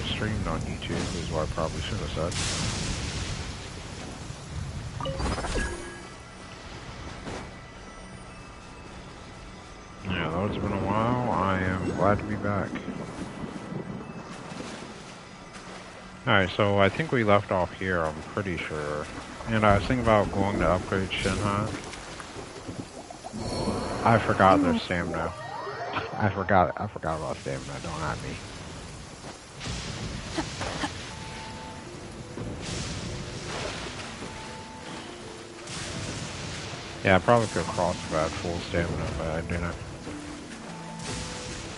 streamed on YouTube is what I probably should have said. Yeah, though it's been a while, I am glad to be back. Alright, so I think we left off here, I'm pretty sure. And I was thinking about going to upgrade Shinha. I forgot their stamina. I forgot about stamina, don't at me. Yeah, I probably could cross if I had full stamina, but I didn't.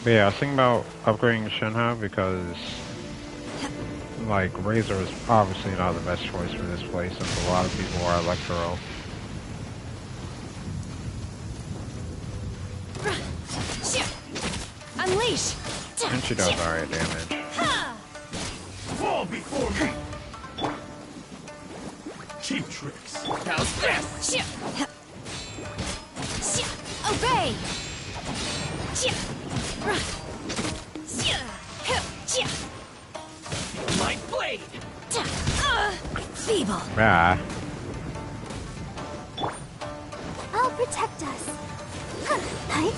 But yeah, I was thinking about upgrading Shinha because, like, Razor is obviously not the best choice for this place since a lot of people are Electro. Unleash! And she does alright damage. Fall before me! Cheap tricks. How's this? Obey! My blade! Feeble. Yeah. I'll protect us. Hi. Hi.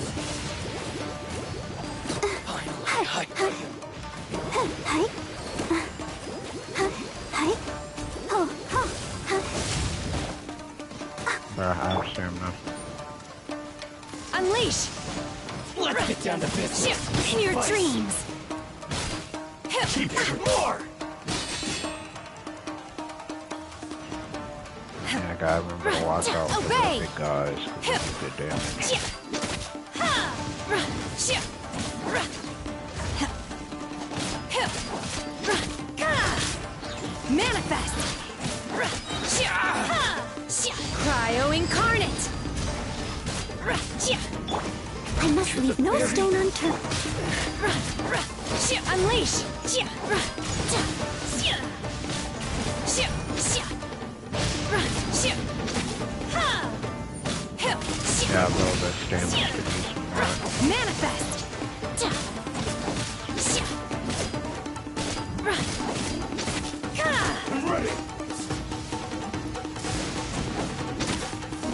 Hi. Hi. Hi. Oh. I have stamina. Unleash! Let's get down to business. In your dreams. Keep it more! Yeah, I gotta remember to watch out for the Obey. big guys, because they do good damage. Manifest! Cryo incarnate! I must leave no stone unturned. Unleash! Yeah, a little bit of stamina could use some more. Manifest! I'm ready!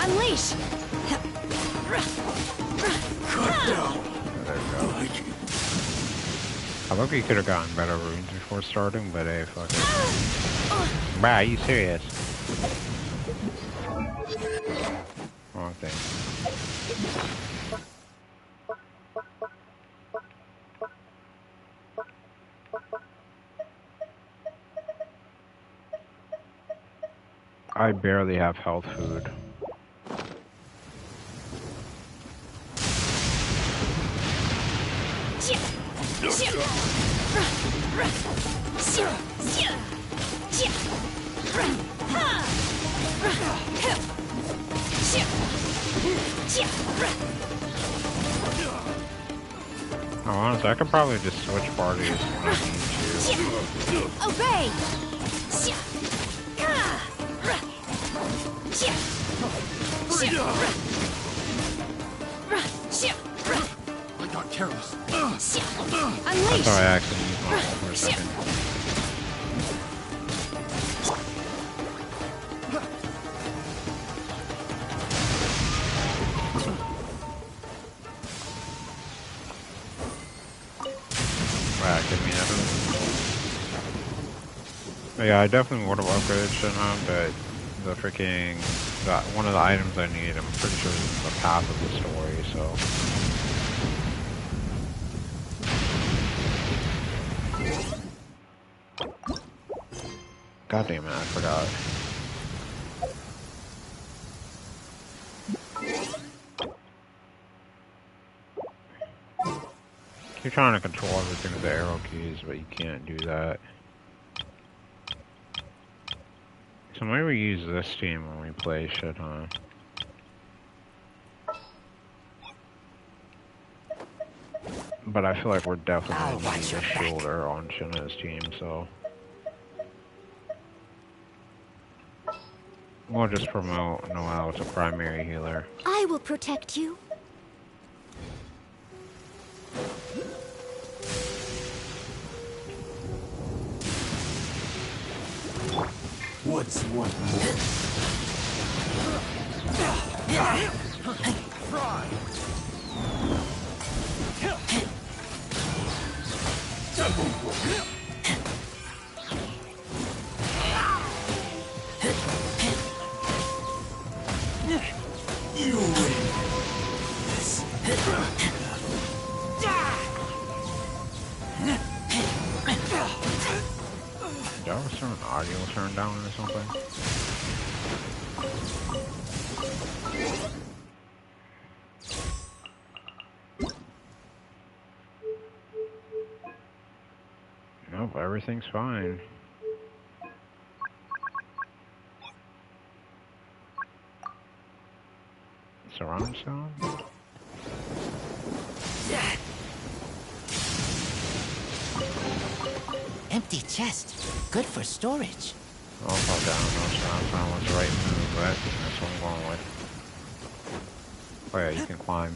Unleash! Cut down! There we go. I think we could have gotten better runes before starting, but hey, fuck it. Bruh, are you serious? Wrong thing. I barely have health food. Oh, honestly, I could probably just switch parties when I need to. Obey! I got careless. I Unleash! thought I actually used my ult for a second. Wow, give me that. But yeah, I definitely would have upgraded Shinhan, but the freaking one of the items I need, I'm pretty sure is the path of the story, so. God damn it, I forgot. Keep trying to control everything with the arrow keys, but you can't do that. So maybe we use this team when we play shit, huh? But I feel like we're definitely gonna need a shielder on Shinna's team, so we'll just promote Noelle as a primary healer. I will protect you. What's one more? Fry. Double whoop. You win. This. Did I turn audio turned down or something? Nope, everything's fine. Surround sound? Empty chest. Good for storage. Oh, fuck, I don't know. Surround sound was the right move, but that's what I'm going with. Oh yeah, you can climb.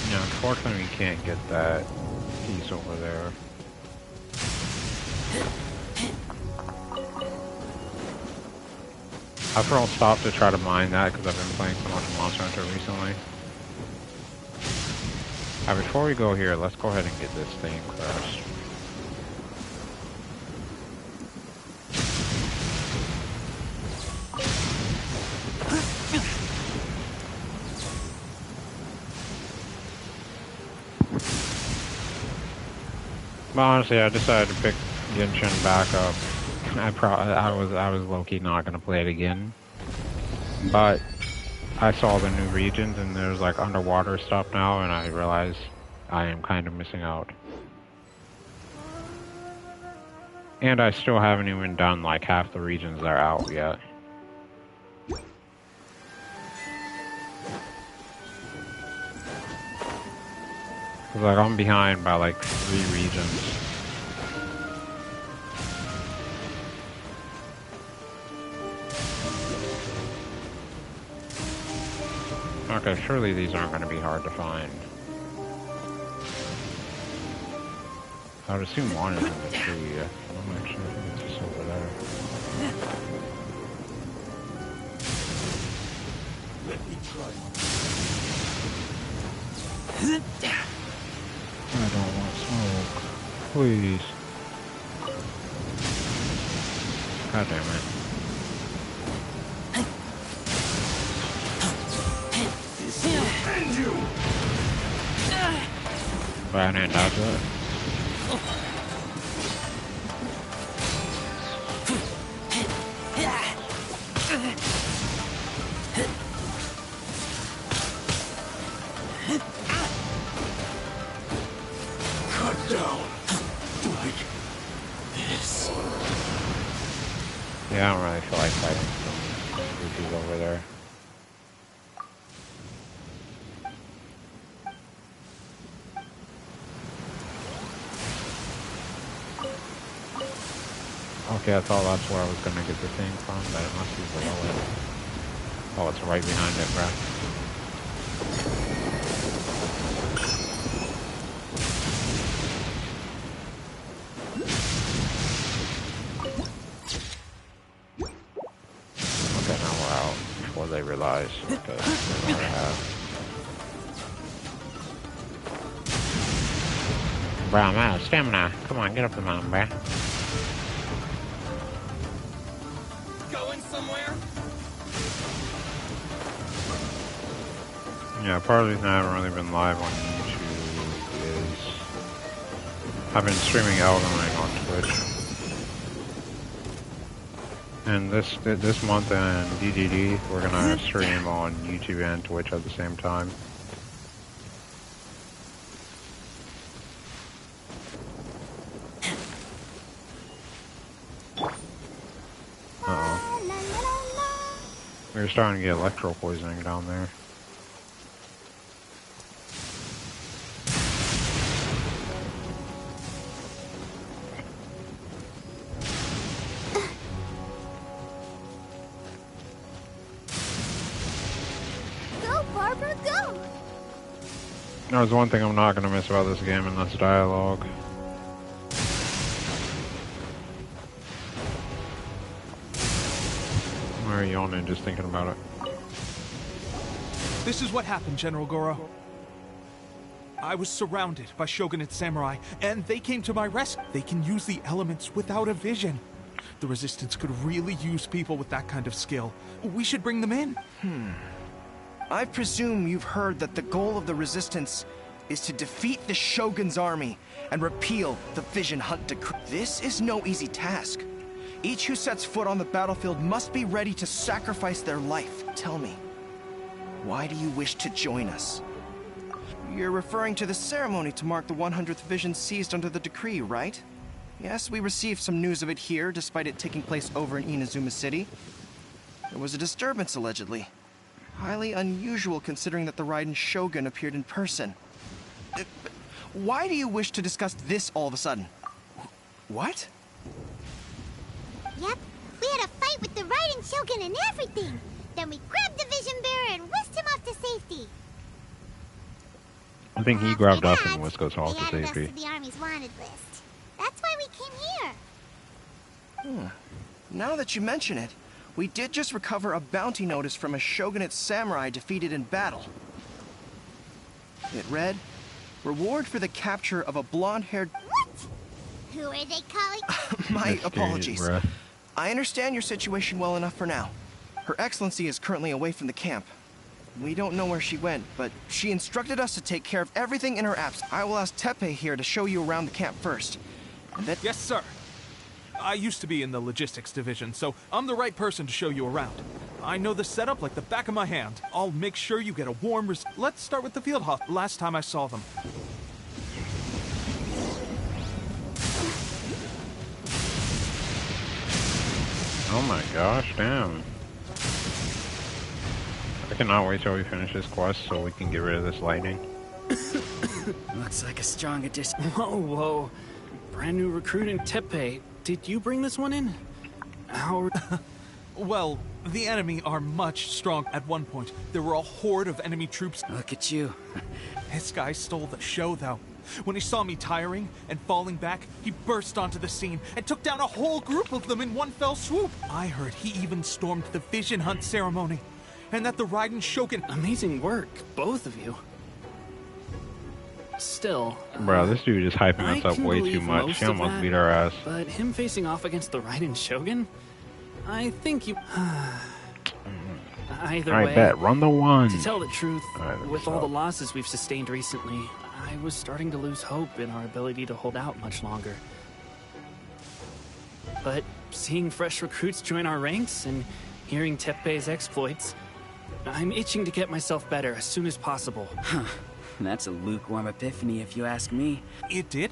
Yeah, unfortunately we can't get that piece over there. After I'll stop to try to mine that because I've been playing so much Monster Hunter recently. Before we go here, let's go ahead and get this thing first. But honestly, I decided to pick Genshin back up. I was low-key not gonna play it again, but I saw the new regions and there's like underwater stuff now, and I realized I am kind of missing out. And I still haven't even done like half the regions that are out yet. Cause like I'm behind by like 3 regions. Okay, surely these aren't going to be hard to find. I would assume one is in the tree. I'm not sure if it's just over there. Let me try. I don't want smoke. Please. God damn it. And you! But I didn't dodge that. Cut down. Like this. Yeah, I don't really feel like fighting some dudes over there. Okay, I thought that's where I was gonna get the thing from, but it must be below it. Oh, it's right behind it, bruh. Okay, now we're out before they realize that we already have. Bruh, I'm out of stamina. Come on, get up the mountain, bruh. Yeah, part of the reason I haven't really been live on YouTube is I've been streaming Elden Ring on Twitch. And this month in DDD, we're gonna stream on YouTube and Twitch at the same time. Uh-oh. We're starting to get electro poisoning down there. There's one thing I'm not gonna miss about this game, and that's dialogue. Why are you yawning just thinking about it? This is what happened, General Goro. I was surrounded by shogunate samurai, and they came to my rescue. They can use the elements without a vision. The Resistance could really use people with that kind of skill. We should bring them in. I presume you've heard that the goal of the Resistance is to defeat the Shogun's army and repeal the Vision Hunt Decree. This is no easy task. Each who sets foot on the battlefield must be ready to sacrifice their life. Tell me, why do you wish to join us? You're referring to the ceremony to mark the 100th Vision seized under the decree, right? Yes, we received some news of it here, despite it taking place over in Inazuma City. There was a disturbance, allegedly. Highly unusual considering that the Raiden Shogun appeared in person. Why do you wish to discuss this all of a sudden? What? Yep, we had a fight with the Raiden Shogun and everything. Then we grabbed the Vision Bearer and whisked him off to safety. I think he After grabbed us that, and whisked us off they to added us safety. to the Army's wanted list. That's why we came here. Now that you mention it, we did just recover a bounty notice from a Shogunate samurai defeated in battle. It read, "Reward for the capture of a blonde-haired..." What? Who are they calling? My Excuse, apologies. bruh. I understand your situation well enough for now. Her Excellency is currently away from the camp. We don't know where she went, but she instructed us to take care of everything in her absence. I will ask Teppei here to show you around the camp first. And then... Yes, sir. I used to be in the logistics division, so I'm the right person to show you around. I know the setup like the back of my hand. I'll make sure you get a warm Let's start with the field hospital. Last time I saw them. Oh my gosh, damn. I cannot wait till we finish this quest so we can get rid of this lightning. Looks like a strong addition. Whoa. Brand new recruit in Teppei. Did you bring this one in? How... Well, the enemy are much strong. At one point, there were a horde of enemy troops. Look at you. This guy stole the show, though. When he saw me tiring and falling back, he burst onto the scene and took down a whole group of them in one fell swoop. I heard he even stormed the Vision Hunt ceremony, and that the Raiden Shogun... Amazing work, both of you. Still... Bro, this dude is hyping I us up can way too believe much. most He of almost that, beat our ass. But him facing off against the Raiden Shogun? I think you... Either I way, bet. Run the one. to tell the truth, Alright, let me with all the stop. losses we've sustained recently, I was starting to lose hope in our ability to hold out much longer. But seeing fresh recruits join our ranks and hearing Teppei's exploits, I'm itching to get myself better as soon as possible. That's a lukewarm epiphany if you ask me. It did?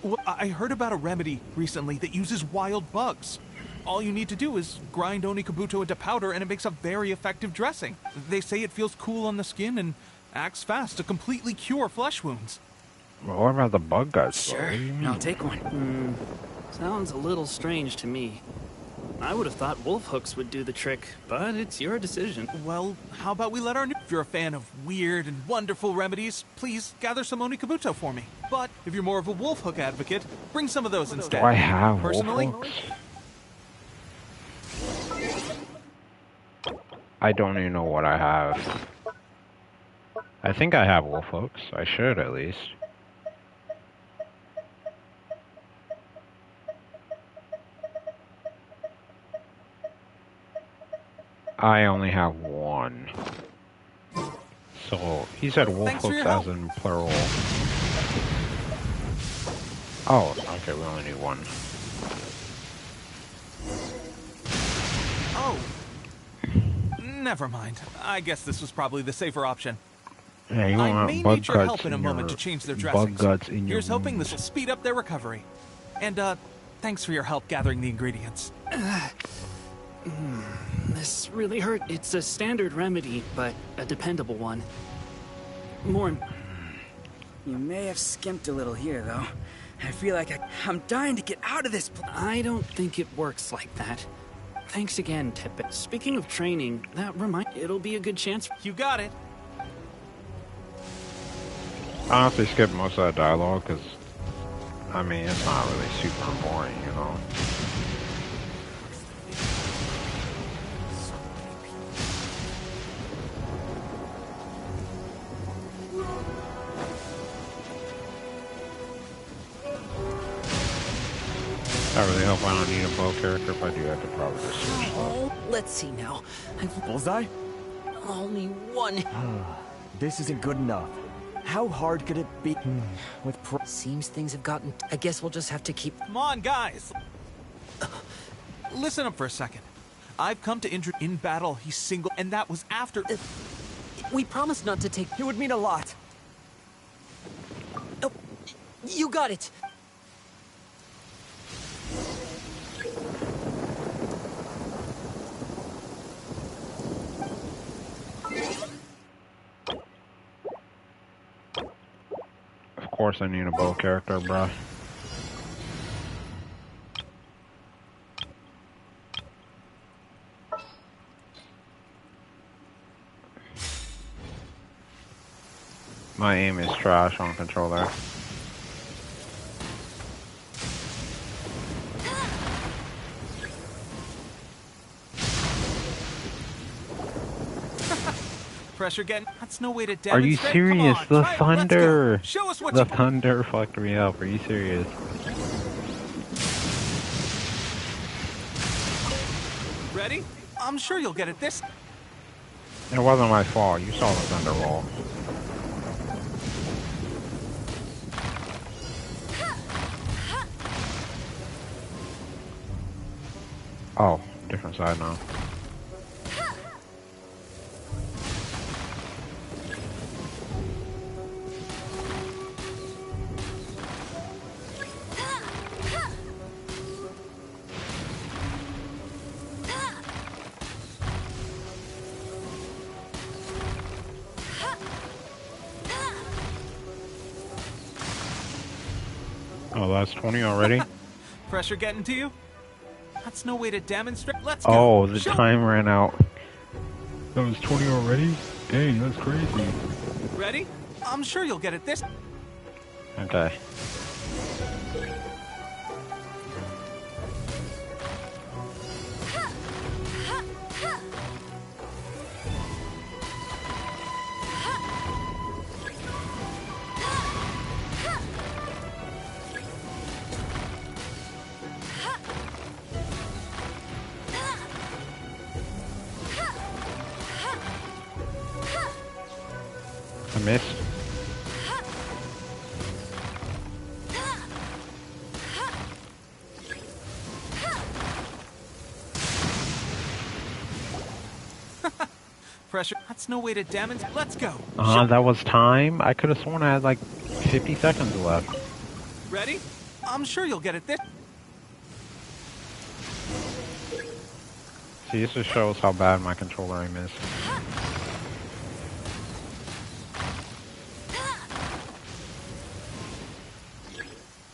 Well, I heard about a remedy recently that uses wild bugs. All you need to do is grind Onikabuto into powder and it makes a very effective dressing. They say it feels cool on the skin and acts fast to completely cure flesh wounds. Well, what about the bug guts? though? Sure, What do you mean? I'll take one. Sounds a little strange to me. I would have thought wolf hooks would do the trick, but it's your decision. Well, how about we let our new... If you're a fan of weird and wonderful remedies, please gather some Onikabuto for me. But if you're more of a wolf hook advocate, bring some of those instead. Do I have wolf Personally, hooks? I don't even know what I have. I think I have wolf hooks. I should at least. I only have one. So he said wolf Thanks for hooks your help. as in plural. Oh, okay, we only need one. Oh. Never mind. I guess this was probably the safer option. Yeah, you I want may bug need your guts help in a in moment your to change their bug dressings. guts in your Here's hoping this will wounds. speed up their recovery. And, thanks for your help gathering the ingredients. This really hurt. It's a standard remedy, but a dependable one. More... You may have skimped a little here, though. I feel like I'm dying to get out of this place. I don't think it works like that. Thanks again, Teppei. Speaking of training, it'll be a good chance. You got it. I honestly skipped most of that dialogue because, I mean, it's not really super boring, you know. I really hope I don't need a bow character. If I do, I could probably just switch Oh, let's see now. Bullseye? Only one. This isn't good enough. How hard could it be with Seems things have gotten... I guess we'll just have to keep... Come on, guys! Listen up for a second. I've come to injure in battle, he's single, and that was after... We promised not to take... It would mean a lot. Oh, you got it. Of course I need a bow character, bruh. My aim is trash on controller. Pressure getting... That's no way to Are you demonstrate. serious? Come on, The try it. thunder! Let's go. Show us what The you... thunder fucked me up. Are you serious? Ready? I'm sure you'll get it this... It wasn't my fault. You saw the thunder roll. Oh, different side now. Oh, that's 20 already? Pressure getting to you? That's no way to demonstrate. Let's go. Oh, the Show... time ran out. That was 20 already? Dang, that's crazy. Ready? I'm sure you'll get it this... Okay. I missed. Pressure. That's no way to demonstrate. Let's go. That was time? I could have sworn I had like 50 seconds left. Ready? I'm sure you'll get it this... See, this just shows how bad my controller aim is.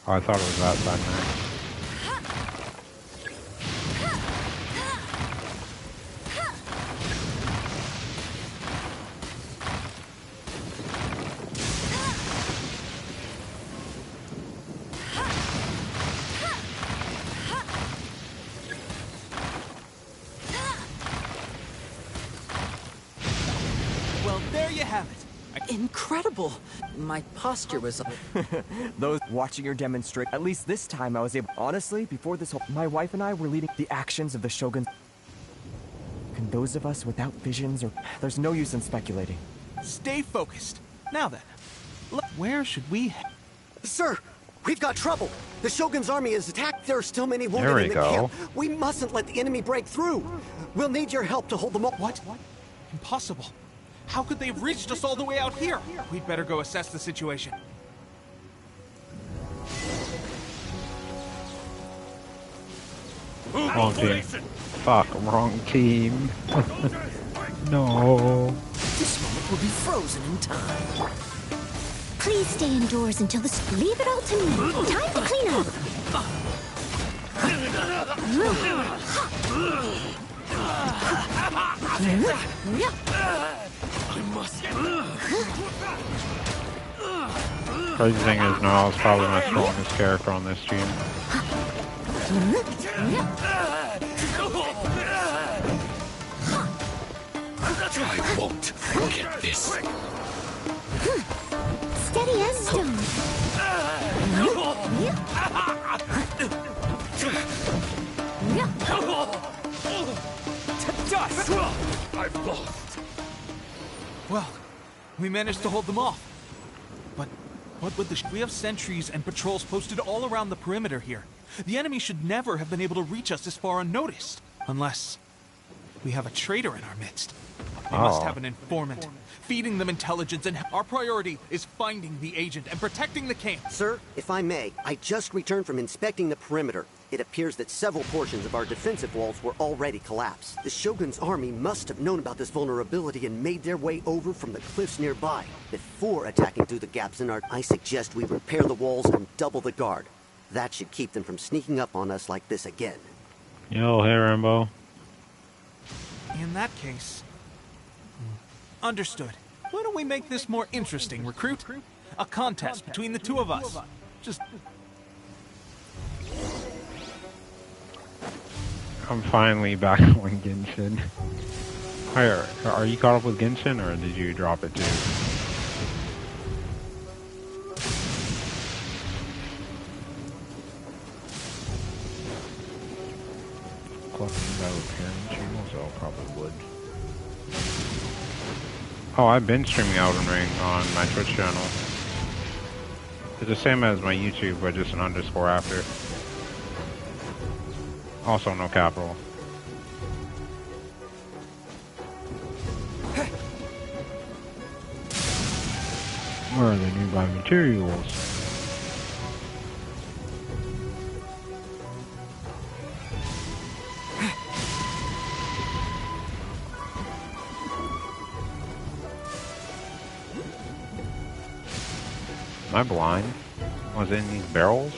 Oh, I thought it was that side next. Well, there you have it. Incredible. My posture was... Those watching your demonstrate. At least this time I was able... Honestly, before this whole... My wife and I were leading the actions of the Shogun. Can those of us without visions or... There's no use in speculating. Stay focused. Now then, where should we... Sir, we've got trouble. The Shogun's army is attacked. There are still many wounded There we in the go. camp. We mustn't let the enemy break through. We'll need your help to hold them up. What? Impossible. How could they have reached us all the way out here? We'd better go assess the situation. Wrong team. Fuck, wrong team. No. This moment will be frozen in time. Please stay indoors until this. Leave it all to me. Time to clean up. I must. Crazy thing is, Niall's probably my strongest character on this team. I won't forget this. Steady as stone. I've lost. Well, we managed to hold them off. But what would we have sentries and patrols posted all around the perimeter here. The enemy should never have been able to reach us this far unnoticed. Unless we have a traitor in our midst. They must have an informant, feeding them intelligence, and our priority is finding the agent and protecting the camp. Sir, if I may, I just returned from inspecting the perimeter. It appears that several portions of our defensive walls were already collapsed. The Shogun's army must have known about this vulnerability and made their way over from the cliffs nearby. Before attacking through the gaps in our... I suggest we repair the walls and double the guard. That should keep them from sneaking up on us like this again. Yo, hey Rambo. In that case... Understood. Why don't we make this more interesting, recruit? A contest between the two of us. Just... I'm finally back on Genshin. Hi, are you caught up with Genshin, or did you drop it too? Collecting by repairing channels? Oh, probably would. Oh, I've been streaming Elden Ring on my Twitch channel. It's the same as my YouTube, but just an underscore after. Also, no capital. Where are the nearby materials? Am I blind? Was it in these barrels?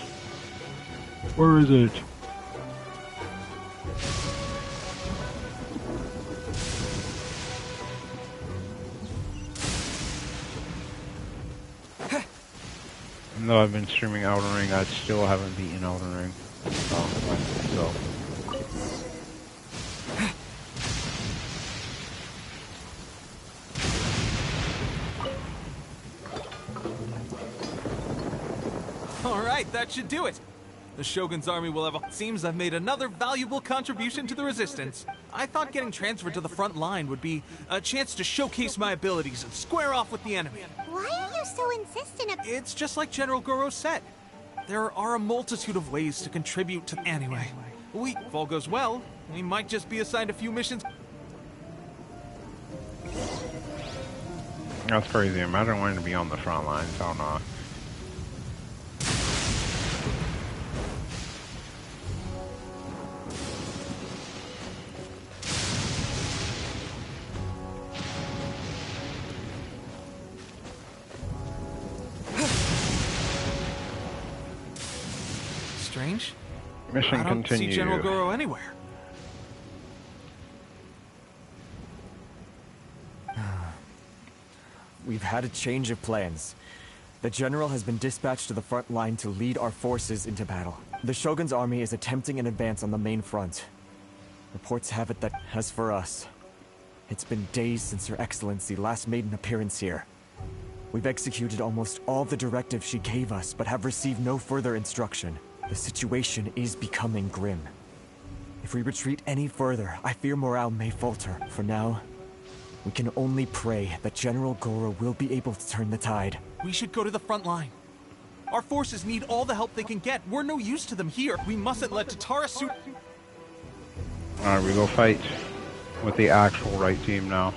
Where is it? Even though I've been streaming Elden Ring, I still haven't beaten Elden Ring. So. Alright, that should do it. The Shogun's army will have Seems I've made another valuable contribution to the resistance. I thought getting transferred to the front line would be a chance to showcase my abilities and square off with the enemy. Why are you so insistent? It's just like General Goro said. There are a multitude of ways to contribute to... Anyway, if all goes well, we might just be assigned a few missions. That's crazy. Imagine wanting to be on the front lines. Oh no. Strange. Mission I don't continue. see General Goro anywhere. We've had a change of plans. The general has been dispatched to the front line to lead our forces into battle. The Shogun's army is attempting an advance on the main front. Reports have it that, as for us, it's been days since Her Excellency last made an appearance here. We've executed almost all the directives she gave us, but have received no further instruction. The situation is becoming grim. If we retreat any further, I fear morale may falter. For now, we can only pray that General Goro will be able to turn the tide. We should go to the front line. Our forces need all the help they can get. We're no use to them here. We mustn't let Tatara Alright, we go fight with the actual right team now.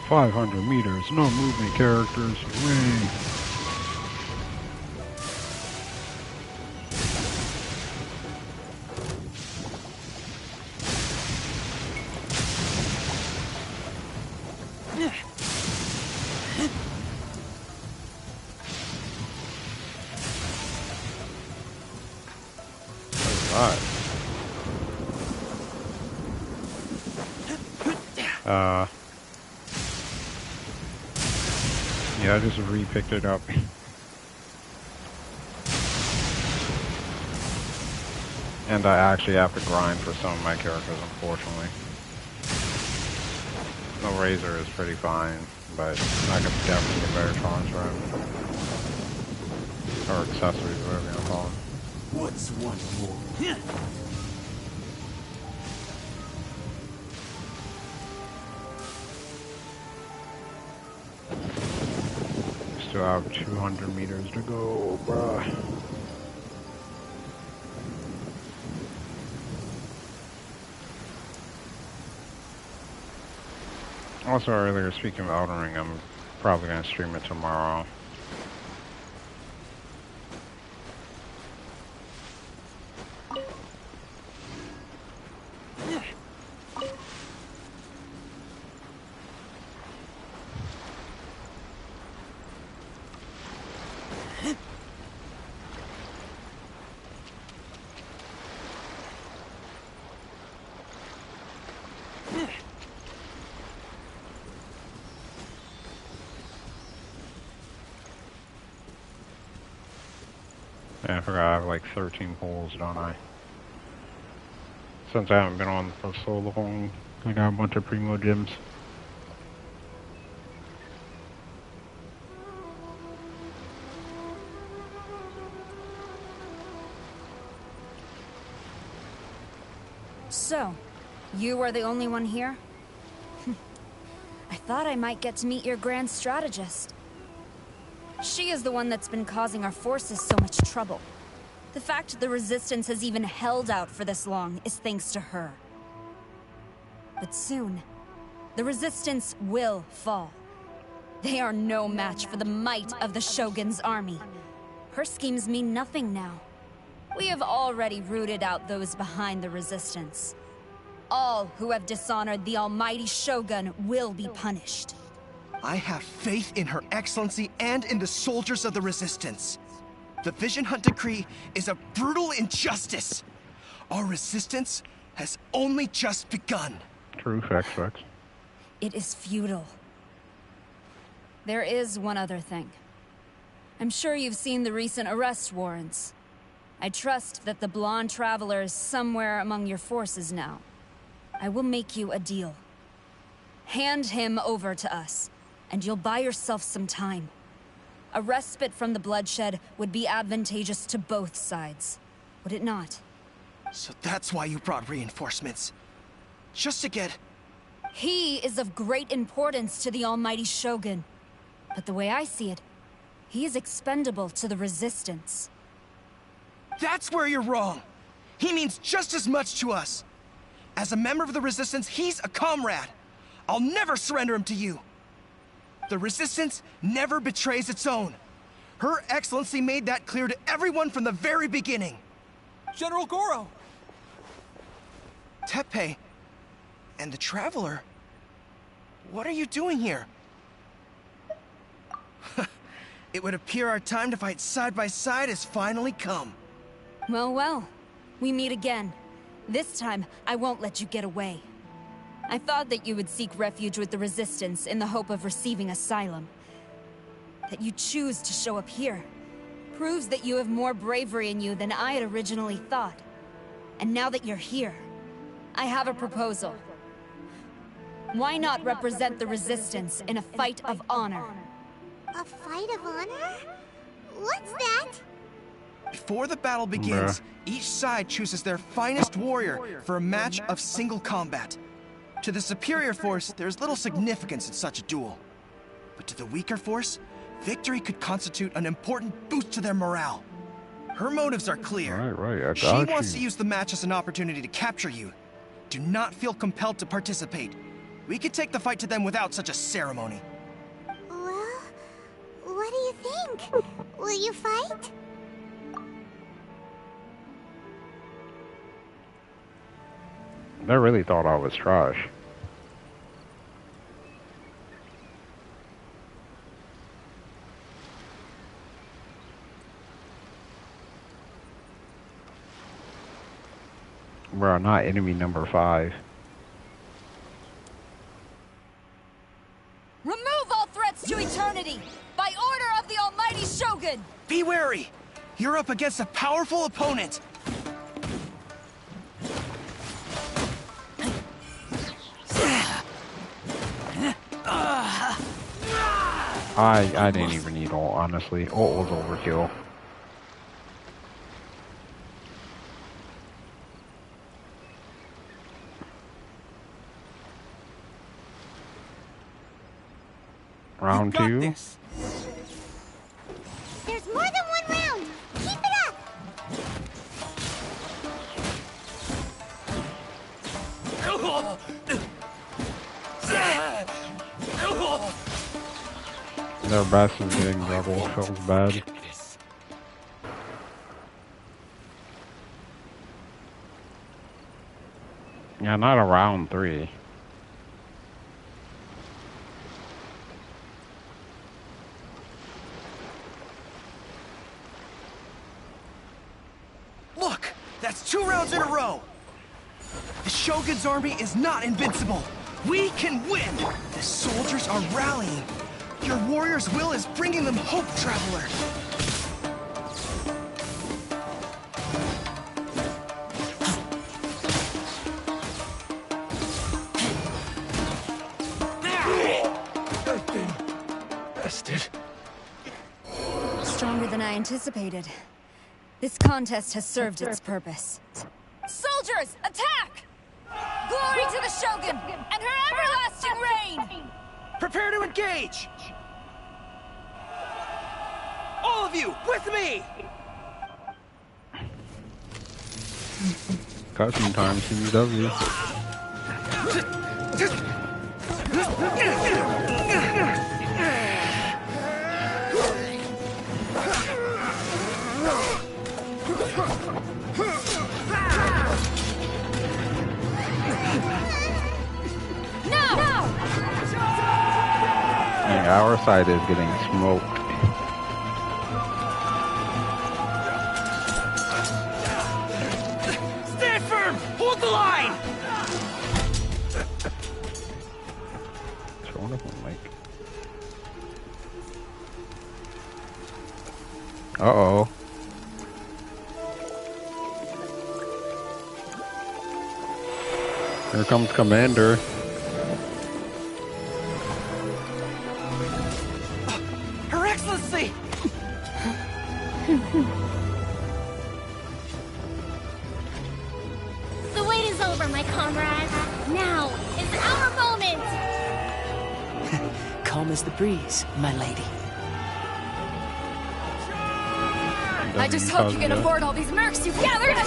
"500 meters, no movement characters, wing." Alright. Yeah, I just re-picked it up. And I actually have to grind for some of my characters, unfortunately. The Razor is pretty fine, but I could definitely get better charms for him. Or accessories, whatever you want to call them. What's one more? Still have 200 meters to go, bruh. Also, earlier, speaking of Elden Ring, I'm probably going to stream it tomorrow. Yeah, I forgot I have like 13 pulls, don't I? Since I haven't been on for so long, I got a bunch of primo gems. So, you are the only one here? I thought I might get to meet your grand strategist. She is the one that's been causing our forces so much trouble. The fact the Resistance has even held out for this long is thanks to her. But soon, the Resistance will fall. They are no match for the might of the Shogun's army. Her schemes mean nothing now. We have already rooted out those behind the Resistance. All who have dishonored the almighty Shogun will be punished. I have faith in Her Excellency and in the soldiers of the Resistance. The Vision Hunt Decree is a brutal injustice. Our resistance has only just begun. True, facts. It is futile. There is one other thing. I'm sure you've seen the recent arrest warrants. I trust that the blonde traveler is somewhere among your forces now. I will make you a deal. Hand him over to us, and you'll buy yourself some time. A respite from the bloodshed would be advantageous to both sides, would it not? So that's why you brought reinforcements. Just to get... He is of great importance to the almighty Shogun. But the way I see it, he is expendable to the Resistance. That's where you're wrong. He means just as much to us. As a member of the Resistance, he's a comrade. I'll never surrender him to you. The Resistance never betrays its own. Her Excellency made that clear to everyone from the very beginning. General Goro! Teppei and the Traveler, what are you doing here? It would appear our time to fight side by side has finally come. Well, we meet again. This time, I won't let you get away. I thought that you would seek refuge with the Resistance in the hope of receiving asylum. That you choose to show up here proves that you have more bravery in you than I had originally thought. And now that you're here, I have a proposal. Why not represent the Resistance in a fight of honor? A fight of honor? What's that? Before the battle begins, each side chooses their finest warrior for a match of single combat. To the superior force, there's little significance in such a duel. But to the weaker force, victory could constitute an important boost to their morale. Her motives are clear. Right, I got She wants to use the match as an opportunity to capture you. Do not feel compelled to participate. We could take the fight to them without such a ceremony. Well, what do you think? Will you fight? They really thought I was trash. Bro, not enemy number 5. Remove all threats to eternity! By order of the almighty Shogun! Be wary! You're up against a powerful opponent! I didn't even need ult, honestly. Ult was overkill. Round 2. There's more than one round! Keep it up! Their best is getting double. Feels bad. Yeah, not a round 3. Look! That's 2 rounds in a row! The Shogun's army is not invincible! We can win! The soldiers are rallying! Your warrior's will is bringing them hope, Traveler! I've been bested. Stronger than I anticipated. This contest has served its purpose. Soldiers, attack! Glory to the Shogun and her everlasting reign! Prepare to engage! All of you, with me! Custom time CW. Dang, our side is getting smoked. Stand firm! Hold the line! Showing up on mic. Uh-oh. Here comes Commander. Her Excellency! The wait is over, my comrades. Now is our moment! Calm as the breeze, my lady. I just hope you can afford all these mercs you've gathered!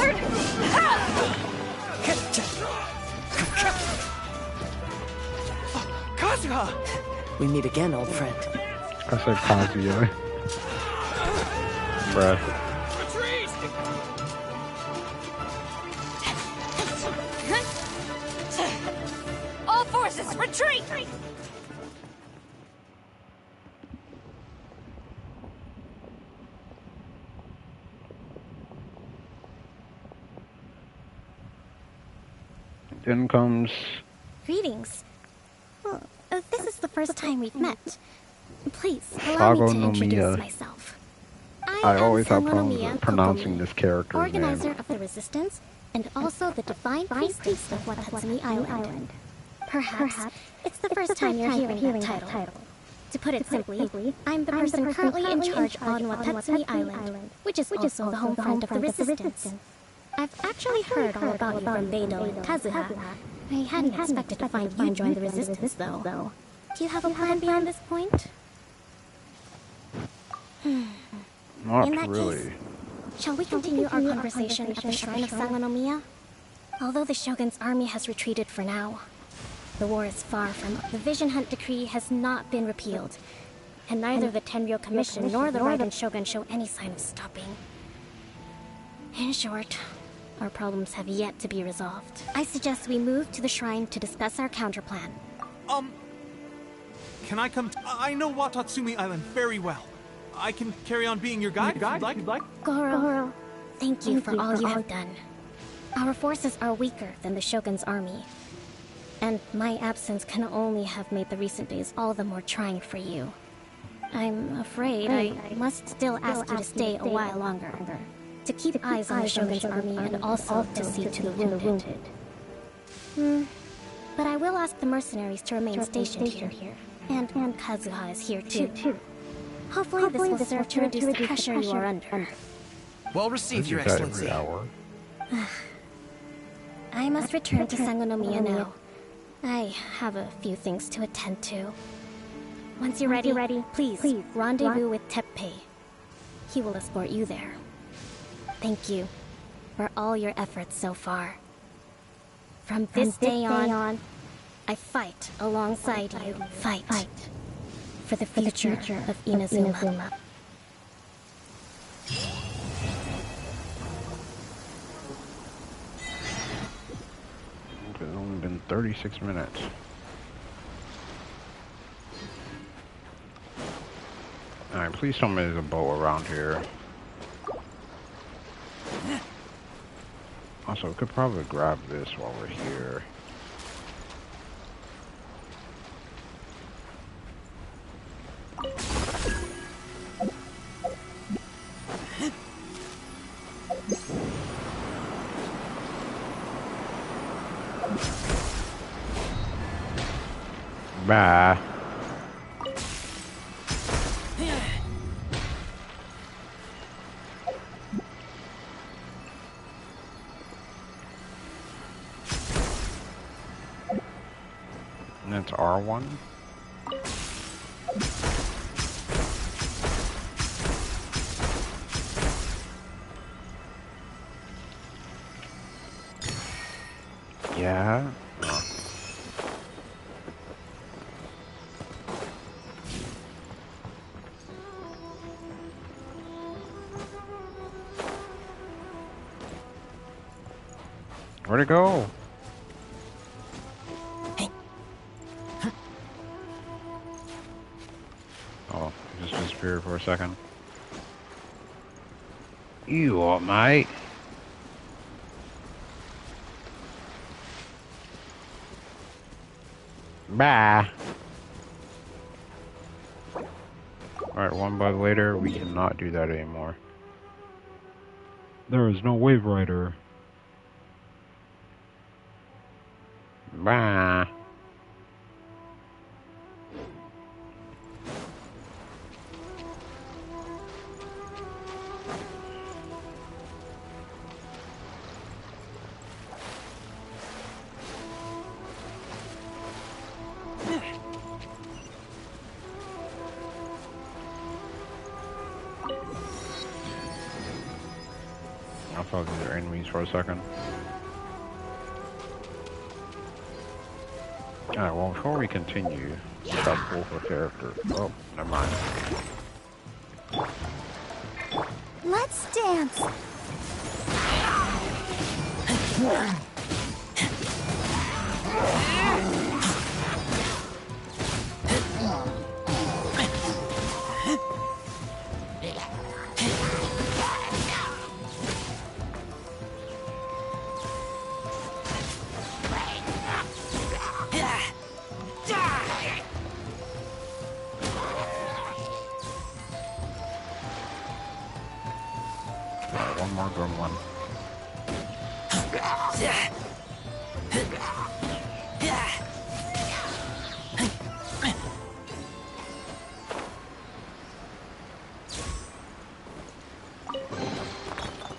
Kazuha! We meet again, old friend. I said Kazuya. Bruh. All forces, retreat! Then comes Greetings. Well, this is the first time we've met. Please, allow me to introduce Sagonomiya. myself. I always have problems Sagonomiya with pronouncing Kokomi, this character's organizer name. of the Resistance, and also the Divine Priestess of Watatsumi Island. Perhaps it's the first time you're hearing that title. To put it simply, I'm the person currently in charge on Watatsumi Island, which is also the home front of the Resistance. I've actually heard all about you from Beidou and Kazuha. I hadn't expected to find you join the Resistance, though. Do you have a plan beyond this point? Not In that really. case, shall we continue our conversation at the shrine of Sagonomiya? Although the Shogun's army has retreated for now, the war is far from. The Vision Hunt Decree has not been repealed, and neither the Tenryou Commission nor the Raiden Shogun show any sign of stopping. In short, our problems have yet to be resolved. I suggest we move to the shrine to discuss our counterplan. Can I come? I know Watatsumi Island very well. I can carry on being your guide if you'd like. Goro, thank you for all you have done. Our forces are weaker than the Shogun's army. And my absence can only have made the recent days all the more trying for you. I'm afraid I must still ask you to stay a while longer. To keep eyes on the Shogun's army and also to see to the wounded. But I will ask the mercenaries to remain stationed here. And Kazuha is here too. Hopefully this will serve to reduce the pressure you are under. Well received, Your Excellency. I must return to Sangonomiya now. I have a few things to attend to. Once you're ready, please rendezvous with Teppei. He will escort you there. Thank you for all your efforts so far. From this day on, I fight alongside you. Fight for the future of Inazuma. It's only been 36 minutes. Alright, please tell me there's a boat around here. Also, we could probably grab this while we're here. Bye. And that's R1. Yeah. Where'd it go? Oh, it just disappeared for a second. You what, mate? Bye. Alright, one bug later, we cannot do that anymore. There is no Wave Rider. Bye. I thought these were enemies for a second. Alright, well, before we continue, we got pull for character. Oh, never mind. Let's dance. One more good one.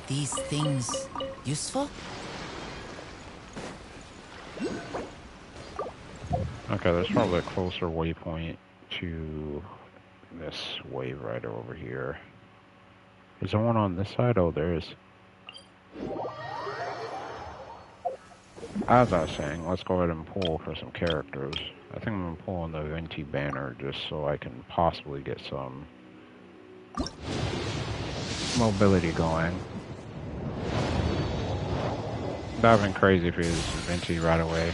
These things useful? Okay, there's probably a closer waypoint to this Wave Rider over here. Is there one on this side? Oh, there is. As I was saying, let's go ahead and pull for some characters. I think I'm going to pull on the Venti banner just so I can possibly get some mobility going. That would have been crazy if it was Venti right away.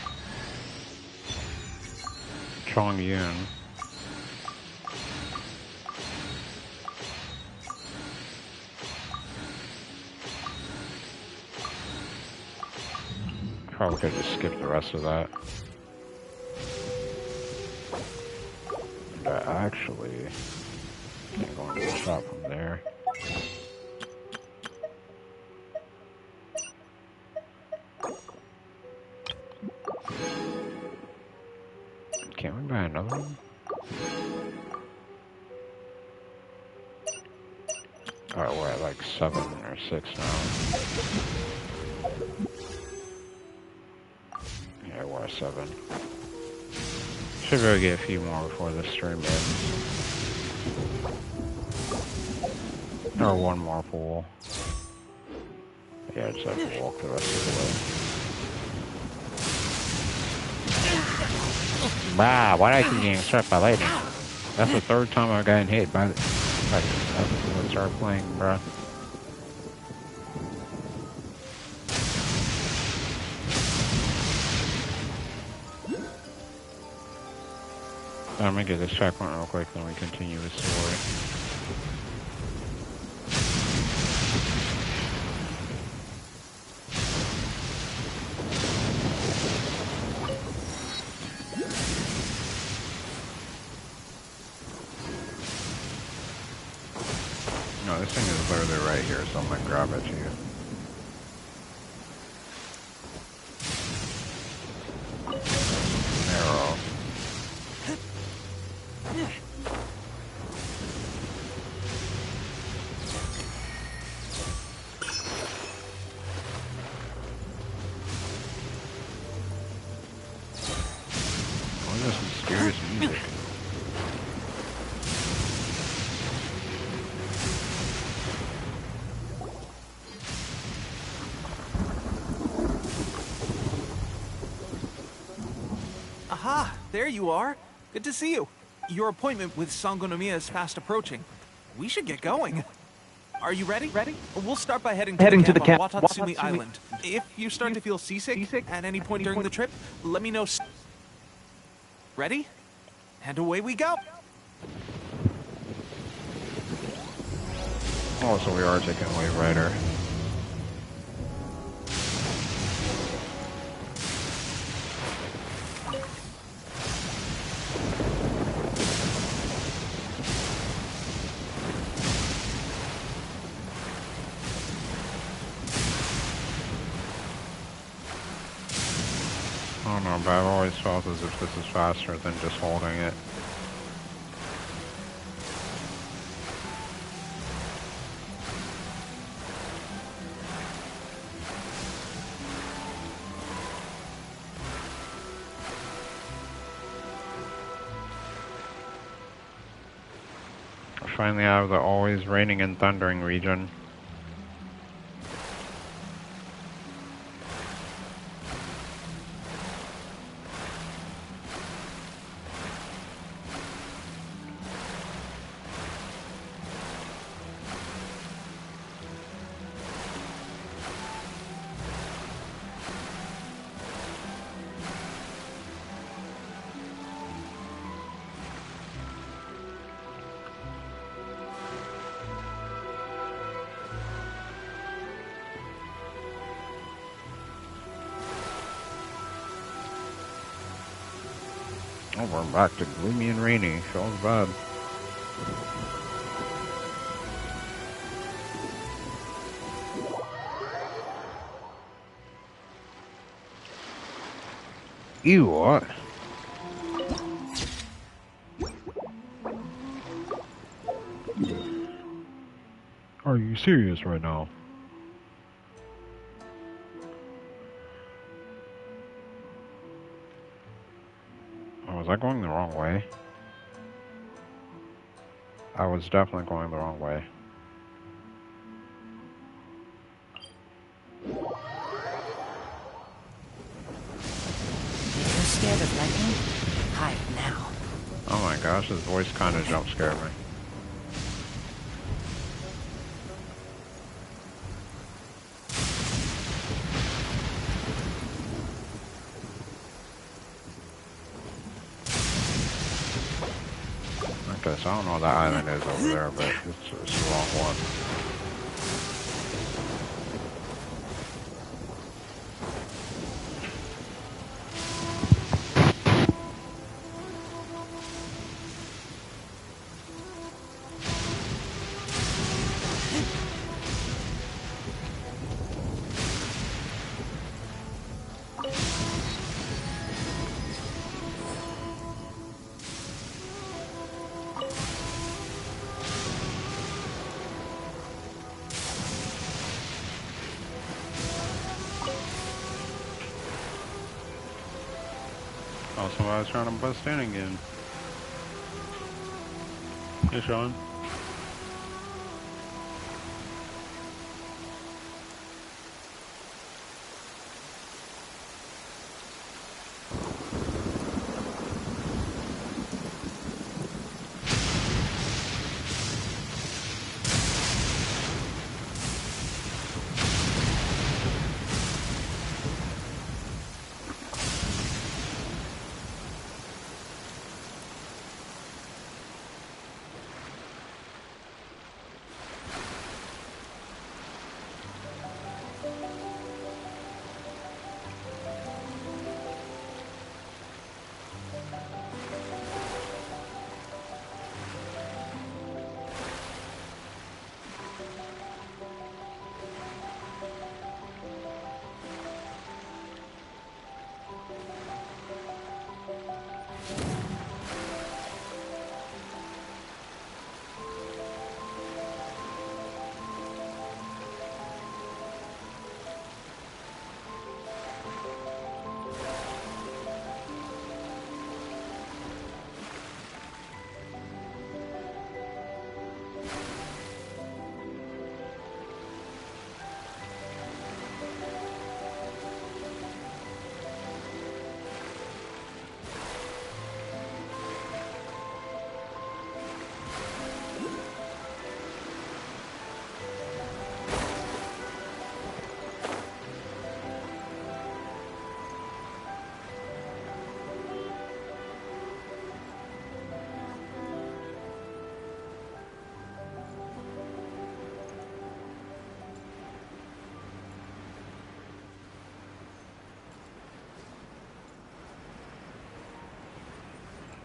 Chong Yun. Probably could just skip the rest of that. But actually, can't go into the shop from there. Can't we buy another one? Alright, we're at like 7 or 6 now. Yeah, we're at 7. Should really get a few more before the stream ends. Or one more pool. Yeah, just have to walk the rest of the way. Bah, why do I keep getting struck by lightning? That's the 3rd time I've gotten hit by the... Let's start playing, bruh. I'm gonna get this checkpoint real quick, then we continue the story. No, this thing is literally right here, so I'm gonna grab it to you. Arrow. What is this mysterious music? Aha! There you are. Good to see you. Your appointment with Sangonomiya is fast approaching. We should get going. Are you ready? We'll start by heading to the camp on Watatsumi Island. If you start to feel seasick at any point during the trip, let me know. Ready? And away we go. Oh, so we are taking Wave Rider. I don't know, but I've always felt as if this is faster than just holding it. Finally out of the always raining and thundering region. Oh, we're back to gloomy and rainy. Feels bad. Ew, what? Are you serious right now? Was I going the wrong way? I was definitely going the wrong way. You're scared of lightning? Hide now. Oh my gosh, his voice kind of jump scared me. Okay, so I don't know what that island is over there, but it's the wrong one. Also, I was trying to bust in again. Hey, Sean.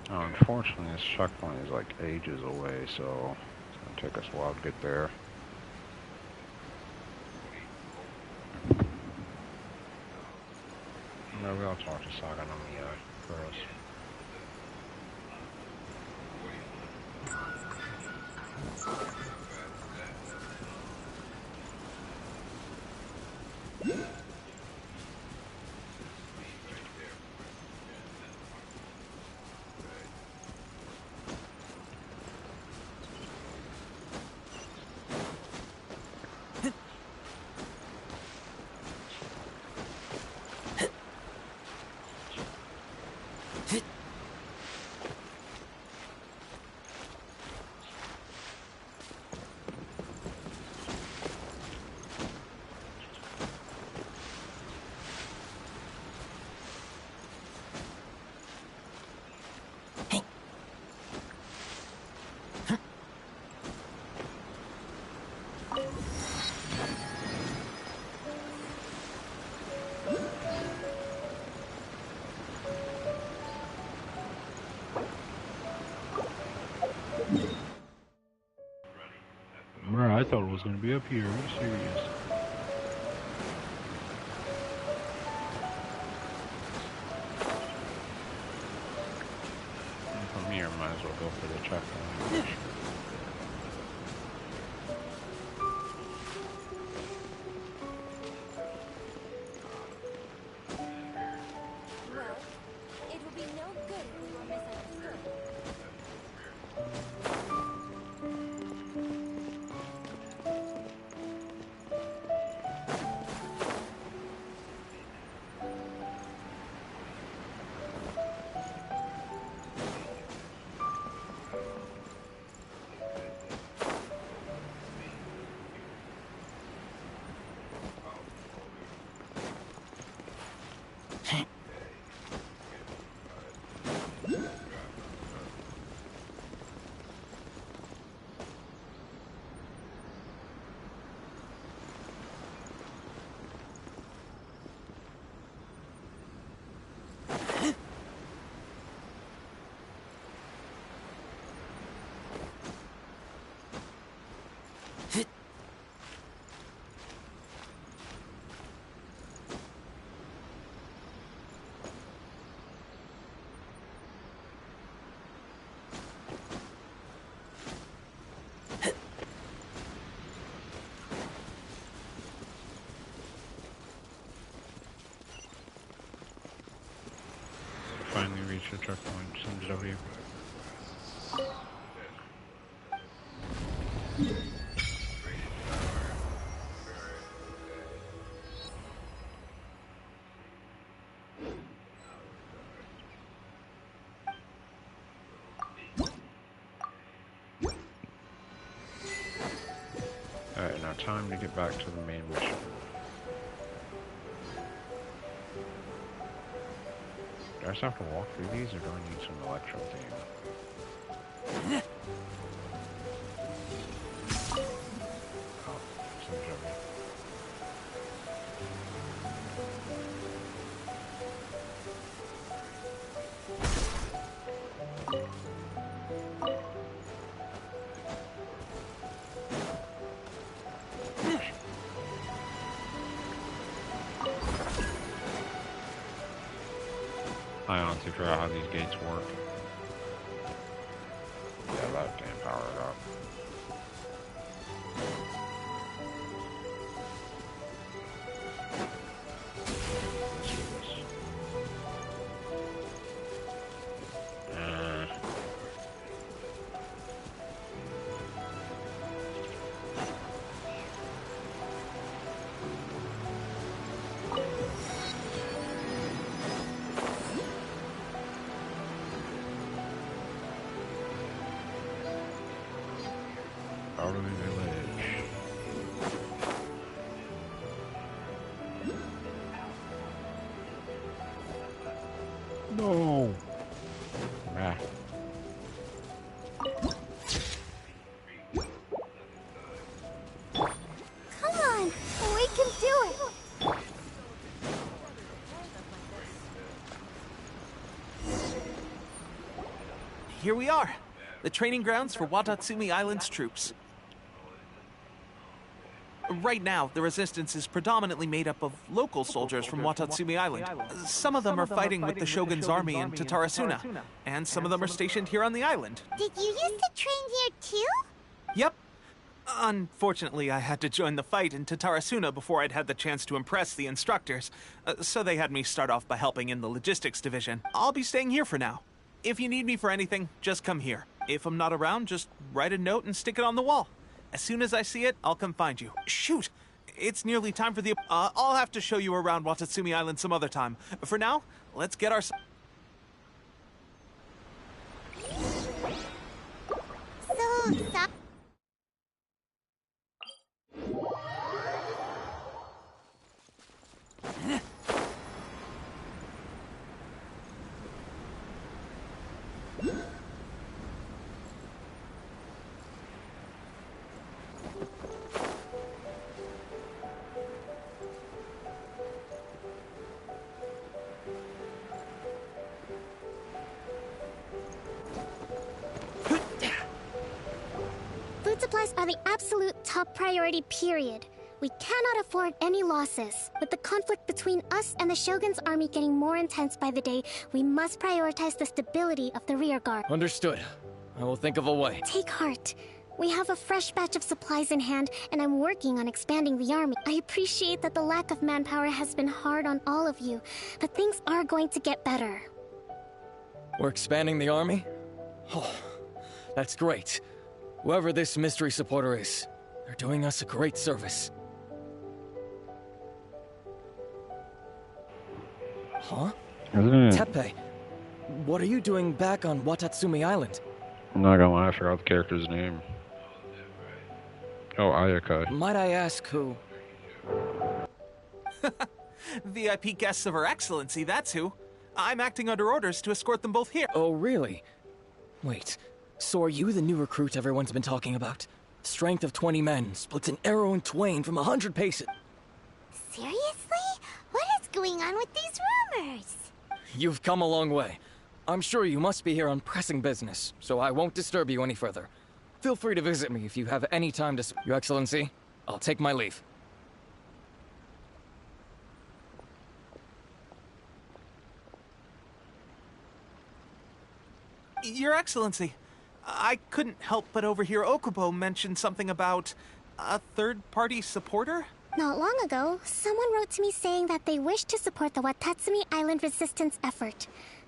Unfortunately, this checkpoint is like ages away, so it's gonna take us a while to get there. Maybe I'll talk to Saga Nomiya first. Bruh, I thought it was gonna be up here. Are you serious? From here, might as well go for the checkpoint. It would be no good if we were misunderstood. extra checkpoint, some W. Alright, now time to get back to the main mission. Do I just have to walk through these, or do I need some electro theme? Oh, some W. I honestly forgot how these gates work. Yeah, that damn power it up. Out of the village. No. Ah. Come on, we can do it. Here we are, the training grounds for Watatsumi Island's troops. Right now, the resistance is predominantly made up of local soldiers from Watatsumi Island. Some of them are fighting with the Shogun's army in Tatarasuna, and some of them are stationed here on the island. Did you used to train here too? Yep. Unfortunately, I had to join the fight in Tatarasuna before I'd had the chance to impress the instructors, so they had me start off by helping in the logistics division. I'll be staying here for now. If you need me for anything, just come here. If I'm not around, just write a note and stick it on the wall. As soon as I see it, I'll come find you. Shoot! It's nearly time for the... I'll have to show you around Watatsumi Island some other time. For now, let's get our... So, Food supplies are the absolute top priority, period. We cannot afford any losses. With the conflict between us and the Shogun's army getting more intense by the day, we must prioritize the stability of the rear guard. Understood. I will think of a way. Take heart. We have a fresh batch of supplies in hand, and I'm working on expanding the army. I appreciate that the lack of manpower has been hard on all of you, but things are going to get better. We're expanding the army? Oh, that's great. Whoever this mystery supporter is, they're doing us a great service. Huh? Teppei, what are you doing back on Watatsumi Island? I'm not gonna lie, I forgot the character's name. Oh, Ayaka. Might I ask who? VIP guests of Her Excellency, that's who. I'm acting under orders to escort them both here. Oh, really? Wait, so are you the new recruit everyone's been talking about? Strength of 20 men, splits an arrow in twain from 100 paces. seriously? What is going on with these rumors? You've come a long way. I'm sure you must be here on pressing business, so I won't disturb you any further. Feel free to visit me if you have any time to... Your Excellency, I'll take my leave. Your Excellency, I couldn't help but overhear Okubo mention something about a third-party supporter? Not long ago, someone wrote to me saying that they wish to support the Watatsumi Island resistance effort.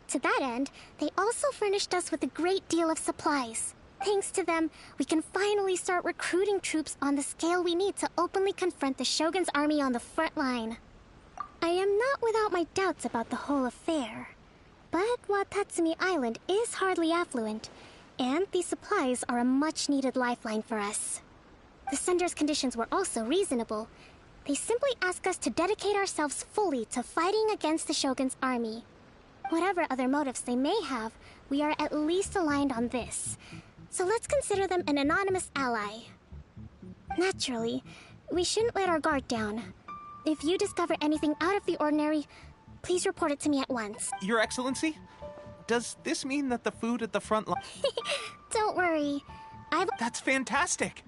To that end, they also furnished us with a great deal of supplies. Thanks to them, we can finally start recruiting troops on the scale we need to openly confront the Shogun's army on the front line. I am not without my doubts about the whole affair, but Watatsumi Island is hardly affluent, and these supplies are a much-needed lifeline for us. The sender's conditions were also reasonable. They simply ask us to dedicate ourselves fully to fighting against the Shogun's army. Whatever other motives they may have, we are at least aligned on this. So let's consider them an anonymous ally. Naturally, we shouldn't let our guard down. If you discover anything out of the ordinary, please report it to me at once. Your Excellency? Does this mean that the food at the front line... Don't worry. That's fantastic!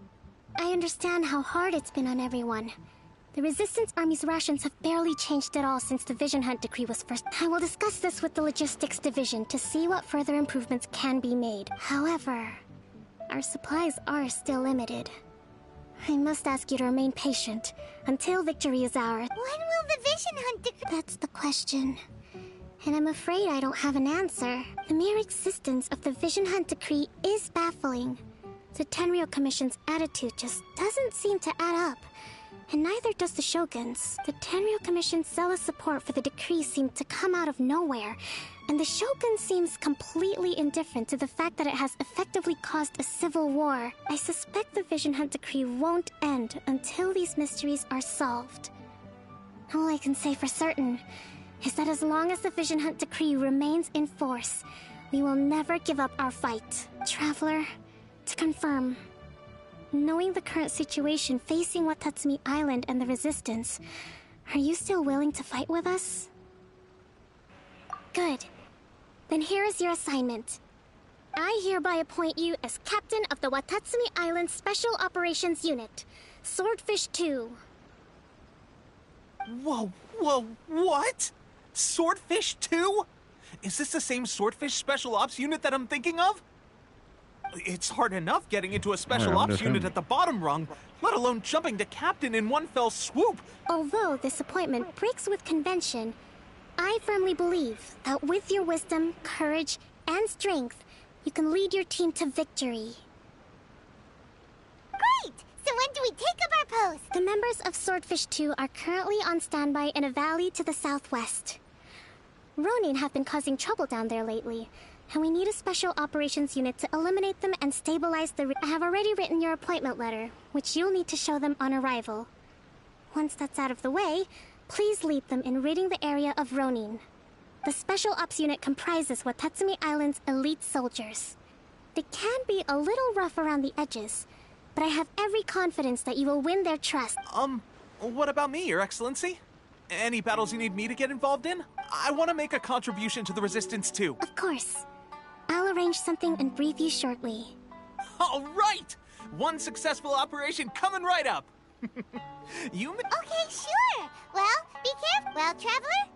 I understand how hard it's been on everyone. The Resistance Army's rations have barely changed at all since the Vision Hunt decree was first. I will discuss this with the Logistics Division to see what further improvements can be made. However, our supplies are still limited. I must ask you to remain patient until victory is ours. When will the Vision Hunt decree? That's the question. And I'm afraid I don't have an answer. The mere existence of the Vision Hunt decree is baffling. The Tenryou Commission's attitude just doesn't seem to add up. And neither does the Shogun's. The Tenryou Commission's zealous support for the decree seemed to come out of nowhere, and the Shogun seems completely indifferent to the fact that it has effectively caused a civil war. I suspect the Vision Hunt decree won't end until these mysteries are solved. All I can say for certain is that as long as the Vision Hunt decree remains in force, we will never give up our fight. Traveler, to confirm, knowing the current situation facing Watatsumi Island and the Resistance, are you still willing to fight with us? Good. Then here is your assignment. I hereby appoint you as captain of the Watatsumi Island Special Operations Unit, Swordfish 2. Whoa, what? Swordfish 2? Is this the same Swordfish Special Ops unit that I'm thinking of? It's hard enough getting into a Special Ops unit at the bottom rung, let alone jumping to captain in one fell swoop. Although this appointment breaks with convention, I firmly believe that with your wisdom, courage, and strength, you can lead your team to victory. Great! So when do we take up our post? The members of Swordfish 2 are currently on standby in a valley to the southwest. Ronin have been causing trouble down there lately, and we need a special operations unit to eliminate them and stabilize the... I have already written your appointment letter, which you'll need to show them on arrival. Once that's out of the way, please lead them in ridding the area of Ronin. The Special Ops unit comprises Watatsumi Island's elite soldiers. They can be a little rough around the edges, but I have every confidence that you will win their trust. What about me, Your Excellency? Any battles you need me to get involved in? I want to make a contribution to the Resistance too. Of course. I'll arrange something and brief you shortly. All right! One successful operation coming right up! You may... Okay, sure! Well, be careful. Well, Traveler?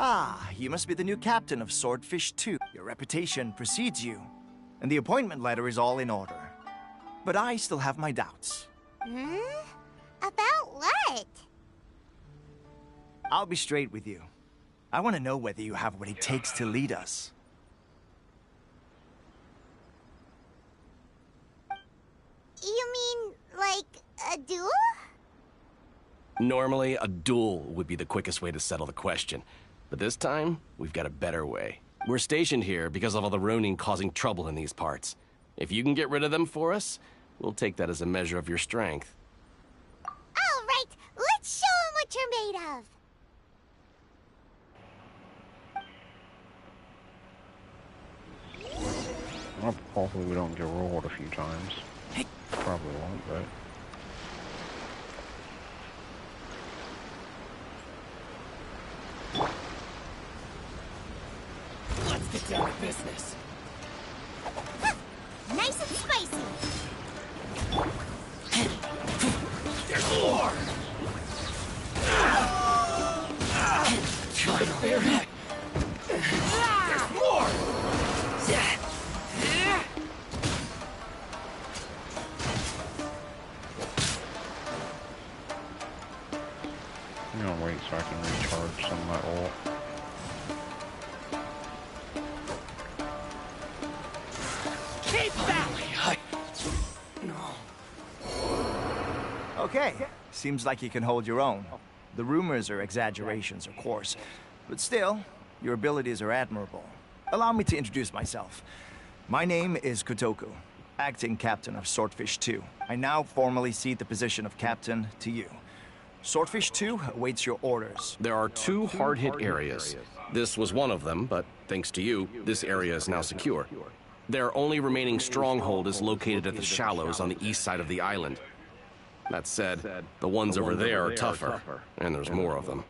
Ah, you must be the new captain of Swordfish 2. Your reputation precedes you, and the appointment letter is all in order. But I still have my doubts. About what? I'll be straight with you. I want to know whether you have what it takes to lead us. You mean, like, a duel? Normally, a duel would be the quickest way to settle the question. But this time, we've got a better way. We're stationed here because of all the Ronin causing trouble in these parts. If you can get rid of them for us, we'll take that as a measure of your strength. All right, let's show them what you're made of. Well, hopefully we don't get rolled a few times. Probably won't, but... down to business. Nice and spicy. There's more! Try to bear it. There's more! I'm gonna wait so I can recharge some of my ult. Keep that! Okay, seems like you can hold your own. The rumors are exaggerations, of course, but still, your abilities are admirable. Allow me to introduce myself. My name is Kotoku, acting captain of Swordfish 2. I now formally cede the position of captain to you. Swordfish 2 awaits your orders. There are two hard-hit areas. This was one of them, but thanks to you, this area is now secure. Their only remaining stronghold is located at the shallows on the east side of the island. That said, the ones over there are tougher, and there's more of them.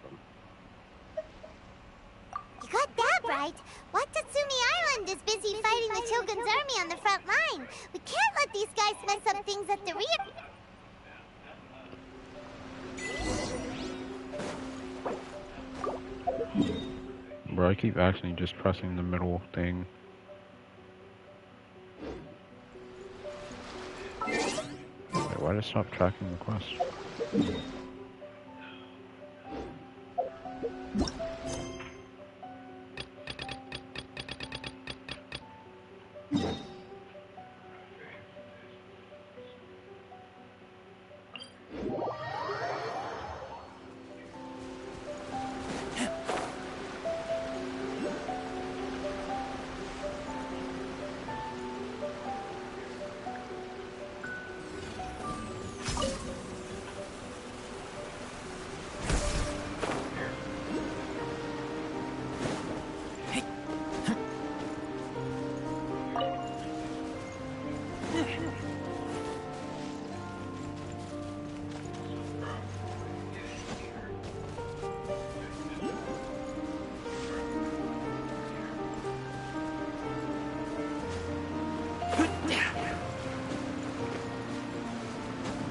You got that right. Watatsumi Island is busy fighting the Shogun's army on the front line. We can't let these guys mess up things at the rear. Bro, I keep accidentally just pressing the middle thing. Wait, why did it stop tracking the quest?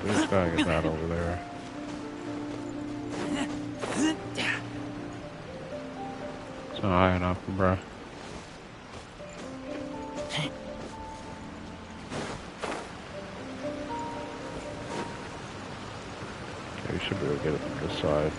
This guy is out over there. It's not high enough, bruh. Okay, you should be able to get it from this side.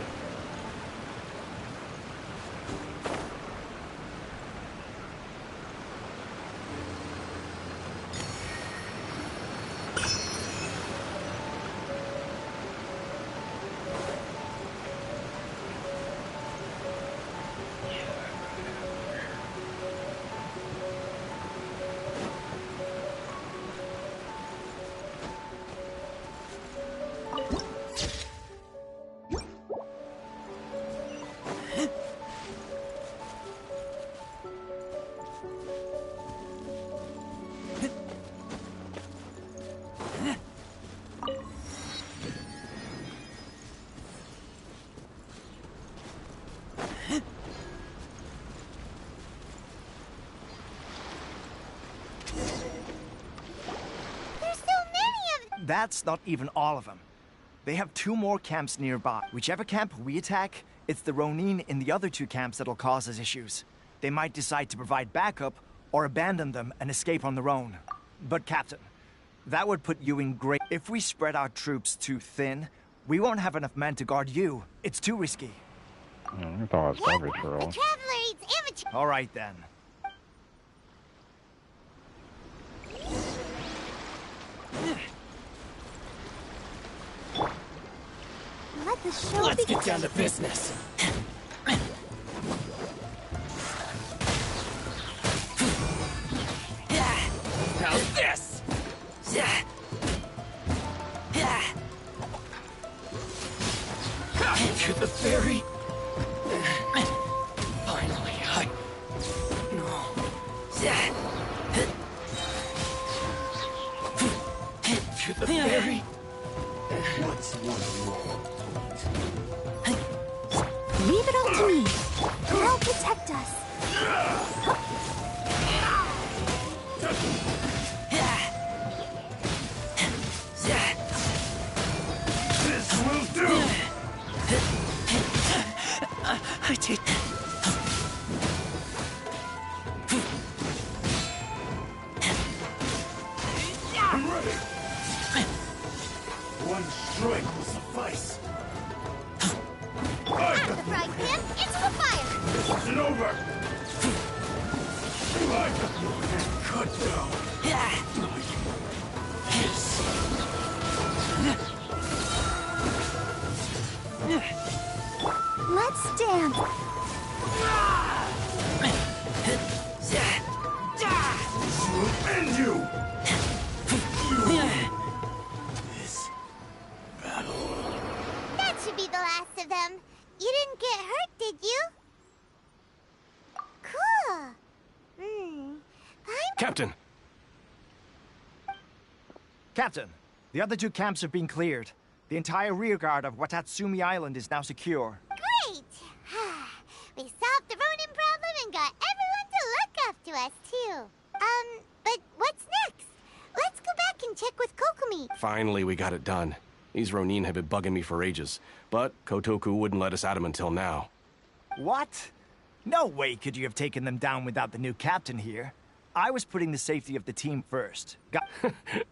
That's not even all of them. They have 2 more camps nearby. Whichever camp we attack, it's the Ronin in the other 2 camps that'll cause us issues. They might decide to provide backup or abandon them and escape on their own. But Captain, that would put you in great... If we spread our troops too thin, we won't have enough men to guard you. It's too risky. I thought it was coverage for all. Traveler eats amateur. All right then. Let the show Let's begin. get down to business. How's this? To the ferry. Finally, No. To the ferry. What's one more? Leave it all to me. I'll protect us. This will do! I take... I'm ready! One strike will suffice. At the frying pan, into the fire! This isn't over! Cut down! Let's dance! This will end you! This battle... That should be the last of them. You didn't get hurt, did you? Cool. Captain! Captain, the other 2 camps have been cleared. The entire rearguard of Watatsumi Island is now secure. Great! We solved the Ronin problem and got everyone to look after us, too. But what's next? Let's go back and check with Kokomi. Finally, we got it done. These Ronin have been bugging me for ages, but Kotoku wouldn't let us at them until now. What? No way could you have taken them down without the new captain here. I was putting the safety of the team first.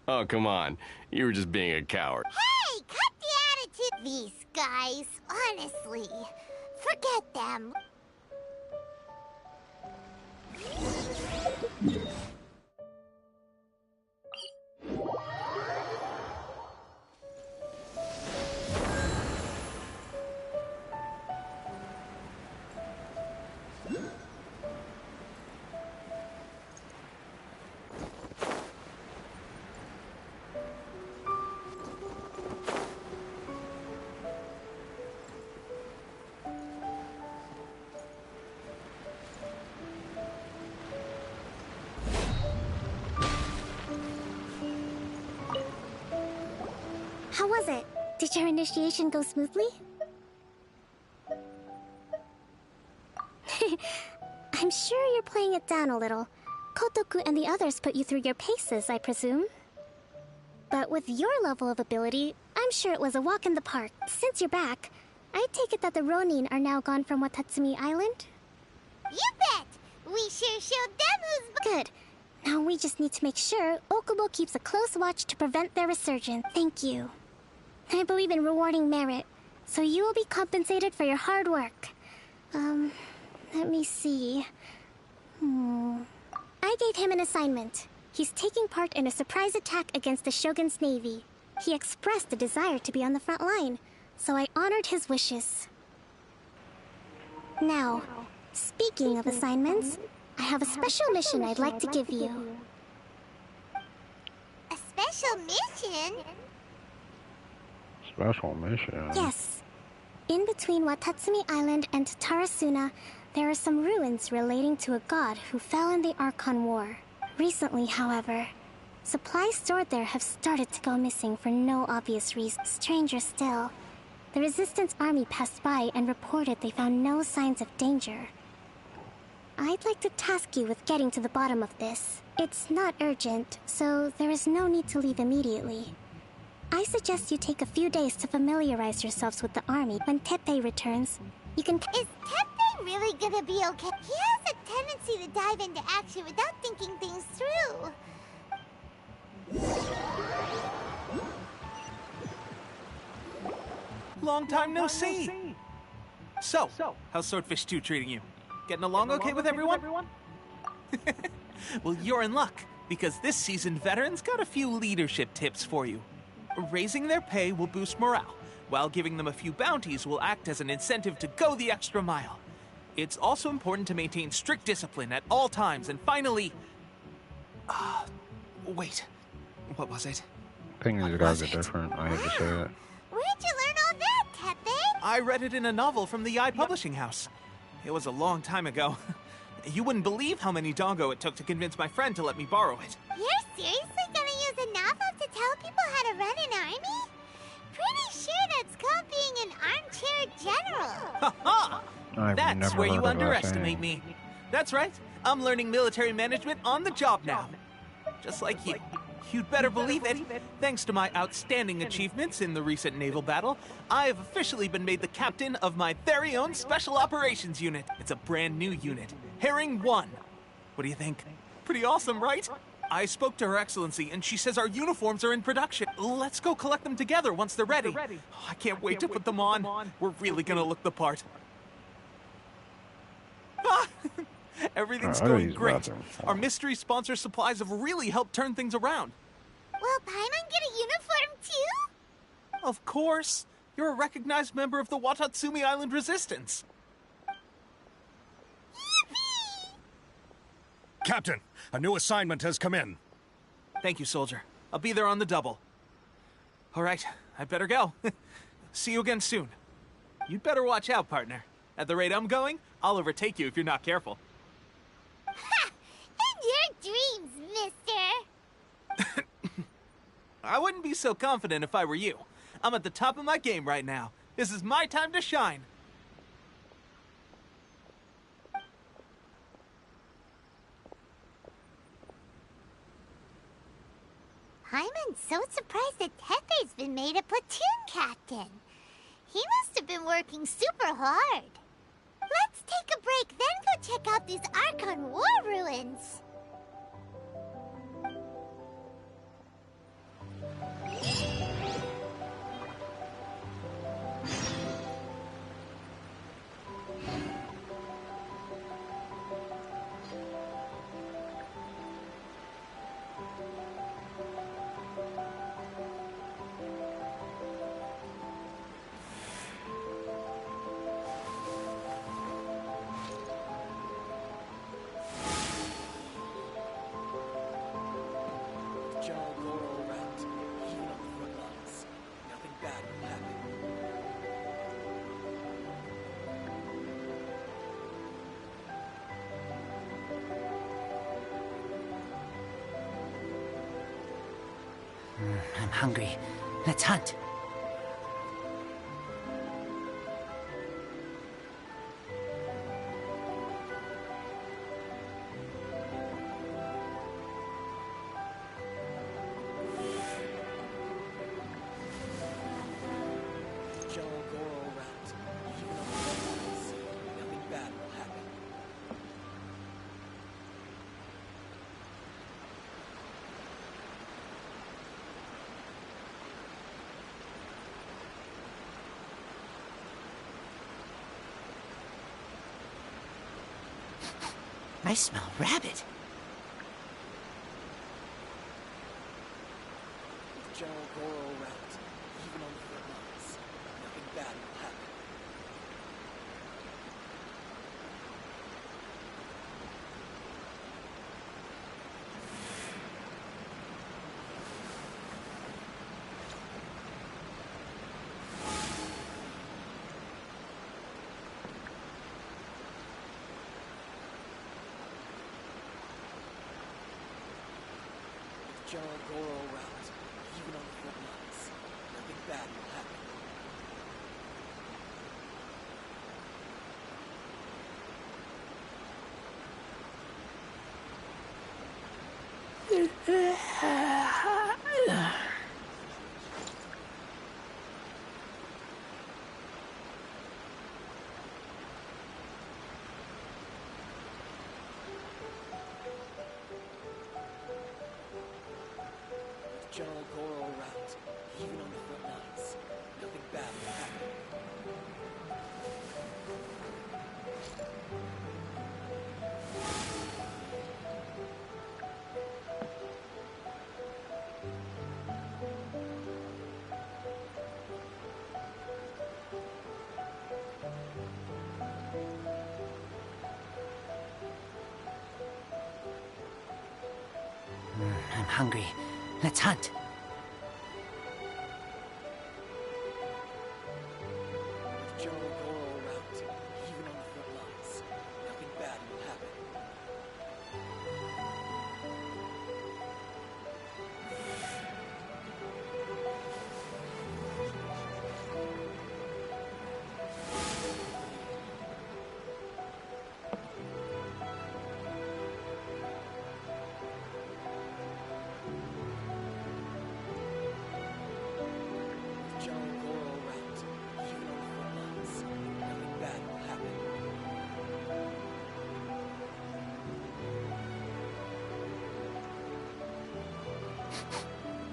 Oh, come on. You were just being a coward. Hey, cut the attitude. These guys, honestly. Forget them. How was it? Did your initiation go smoothly? I'm sure you're playing it down a little. Kotoku and the others put you through your paces, I presume. But with your level of ability, I'm sure it was a walk in the park. Since you're back, I take it that the Ronin are now gone from Watatsumi Island? You bet! We sure showed them who's... Good. Now we just need to make sure Okubo keeps a close watch to prevent their resurgence. Thank you. I believe in rewarding merit, so you will be compensated for your hard work. Let me see. I gave him an assignment. He's taking part in a surprise attack against the Shogun's navy. He expressed a desire to be on the front line, so I honored his wishes. Now, speaking of assignments, I have a special mission I'd like to give you. A special mission? Special mission? Yes. In between Watatsumi Island and Tarasuna, there are some ruins relating to a god who fell in the Archon War. Recently, however, supplies stored there have started to go missing for no obvious reason. Stranger still, the Resistance army passed by and reported they found no signs of danger. I'd like to task you with getting to the bottom of this. It's not urgent, so there is no need to leave immediately. I suggest you take a few days to familiarize yourselves with the army. When Teppei returns, you can... Is Teppei really gonna be okay? He has a tendency to dive into action without thinking things through. Long time no see. So, how's Swordfish 2 treating you? Getting along okay with everyone? Well, you're in luck, because this seasoned veteran's got a few leadership tips for you. Raising their pay will boost morale, while giving them a few bounties will act as an incentive to go the extra mile. It's also important to maintain strict discipline at all times, and finally... wait. What was it? Things gotta be different, I hate to say it. Where'd you learn all that, Teppei? I read it in a novel from the Publishing House. It was a long time ago. You wouldn't believe how many doggo it took to convince my friend to let me borrow it. You're seriously gonna use a novel to tell people how to run an army? Pretty sure that's called being an armchair general. Ha-ha! That's never where heard you of that underestimate saying. me. That's right. I'm learning military management on the job now. just like you. You'd better believe it. Thanks to my outstanding achievements in the recent naval battle, I have officially been made the captain of my very own Special Operations Unit. It's a brand new unit, Herring 1. What do you think? Pretty awesome, right? I spoke to Her Excellency, and she says our uniforms are in production. Let's go collect them together once they're ready. Oh, I can't wait to put them on. We're really gonna look the part. Everything's going great. Our mystery sponsor supplies have really helped turn things around. Will Paimon get a uniform too? Of course. You're a recognized member of the Watatsumi Island Resistance. Captain, a new assignment has come in. Thank you, soldier. I'll be there on the double. All right, I better go. See you again soon. You'd better watch out, partner. At the rate I'm going, I'll overtake you if you're not careful. Ha! In your dreams, mister! I wouldn't be so confident if I were you. I'm at the top of my game right now. This is my time to shine. Paimon's so surprised that Tepe's been made a platoon captain. He must have been working super hard. Let's take a break, then go check out these Archon War ruins. I'm hungry. Let's hunt. I smell rabbit. With General Goro around, even on the front lines, nothing bad will happen. General Goro around, even on the front lines, nothing bad will happen. General Goro around, even on the front lines, nothing bad will happen. I'm hungry. Let's hunt. With General Goro around, even on the front lines, nothing bad will happen.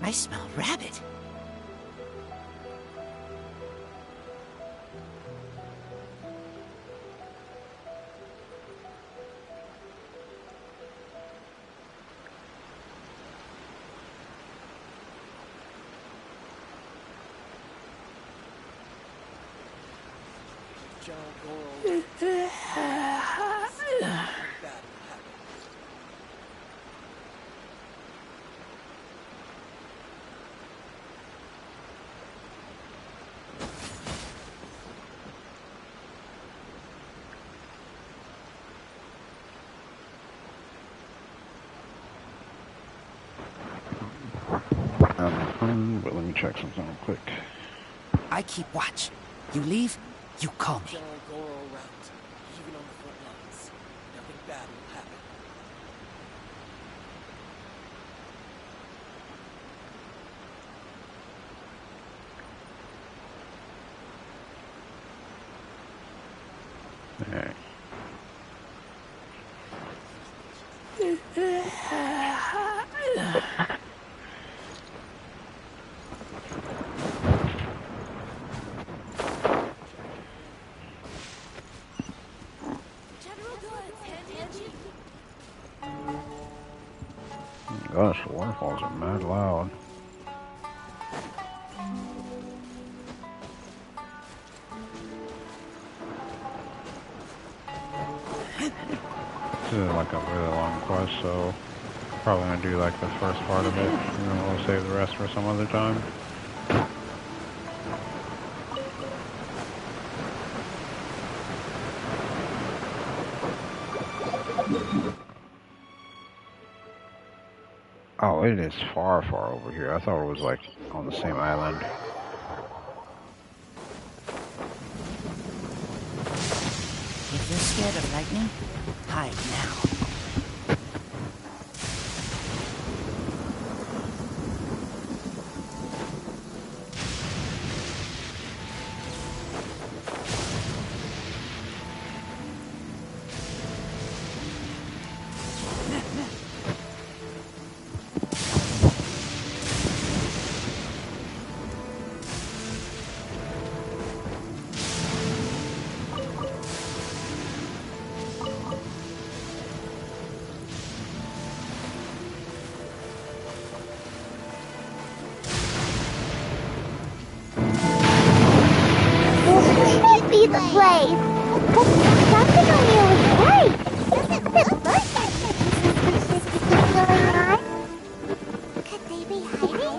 I smell rabbit. But let me check something real quick. I keep watch. You leave, you call me. General Goro route. Even on the front lines. Nothing bad will happen. Alright. Gosh, the waterfalls are mad loud. This is like a really long quest, so probably gonna do like the first part of it, and then we'll save the rest for some other time. Oh, it is far, far over here. I thought it was like on the same island. If you're scared of lightning, hide now. Be the place. Something on you is right. Doesn't look like going on. Could they be hiding?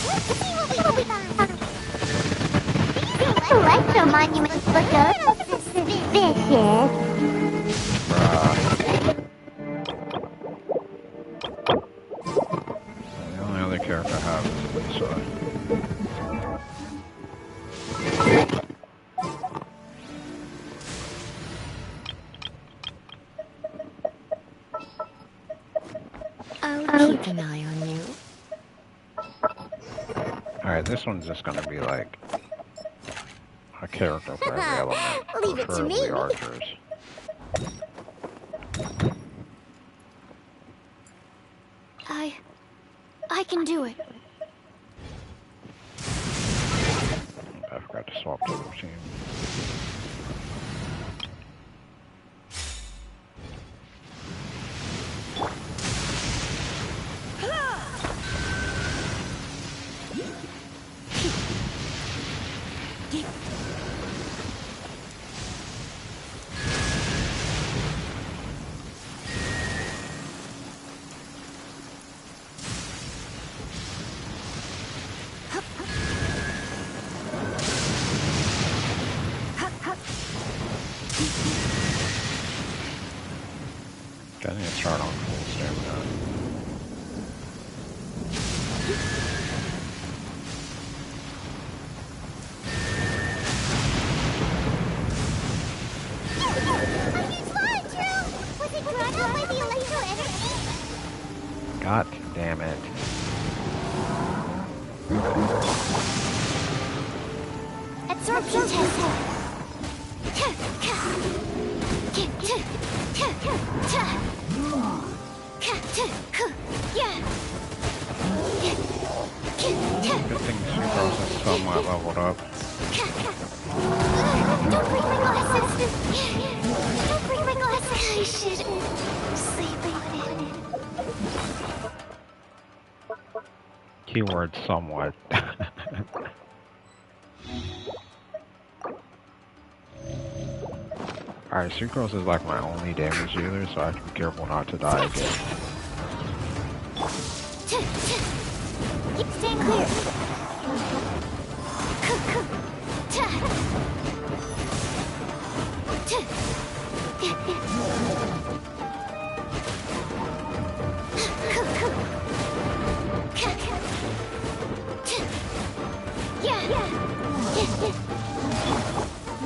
Let's see what we find. These electro monuments look a little suspicious. The only other character I have is Lisa. I'll keep an eye on you. Alright, this one's just gonna be like a character for every element. Leave it to me. Preferably archers. I can do it. I forgot to swap to the team. I need to start on full stamina. God damn it. Absorption test. somewhat leveled up. Don't break my glasses! Don't break my glasses! I should sleep on it. Keyword somewhat. Alright, Sucrose is like my only damage dealer, so I have to be careful not to die again. Stand clear!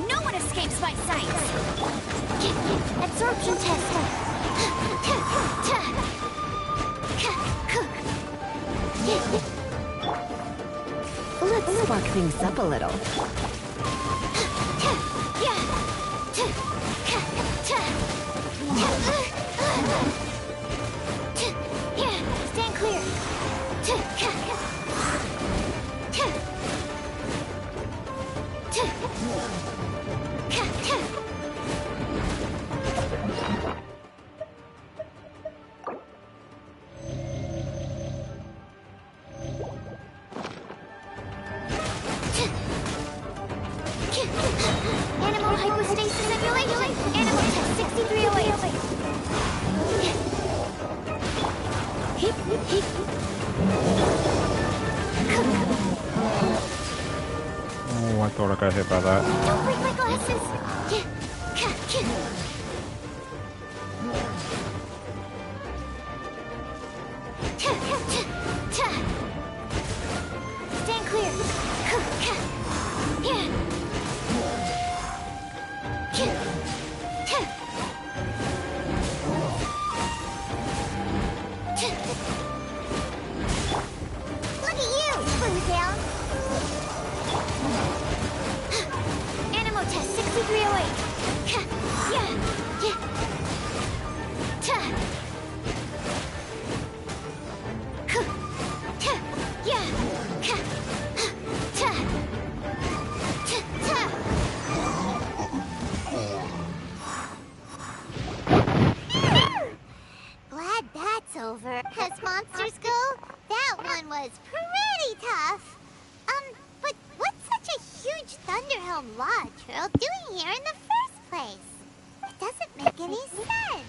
No one escapes my sight! Absorption test! Let's spark things up a little. Stand clear! Animal hypostasis simulation! Animal test 6308! Oh, I thought I got hit by that. Don't break my glasses! Stand clear! Look at you! Bring it down! Animal test 6308! Glad that's over. As monsters go, that one was pretty tough. But what's such a huge Thunderhelm Lodge Earl doing here in the first place? It doesn't make any sense.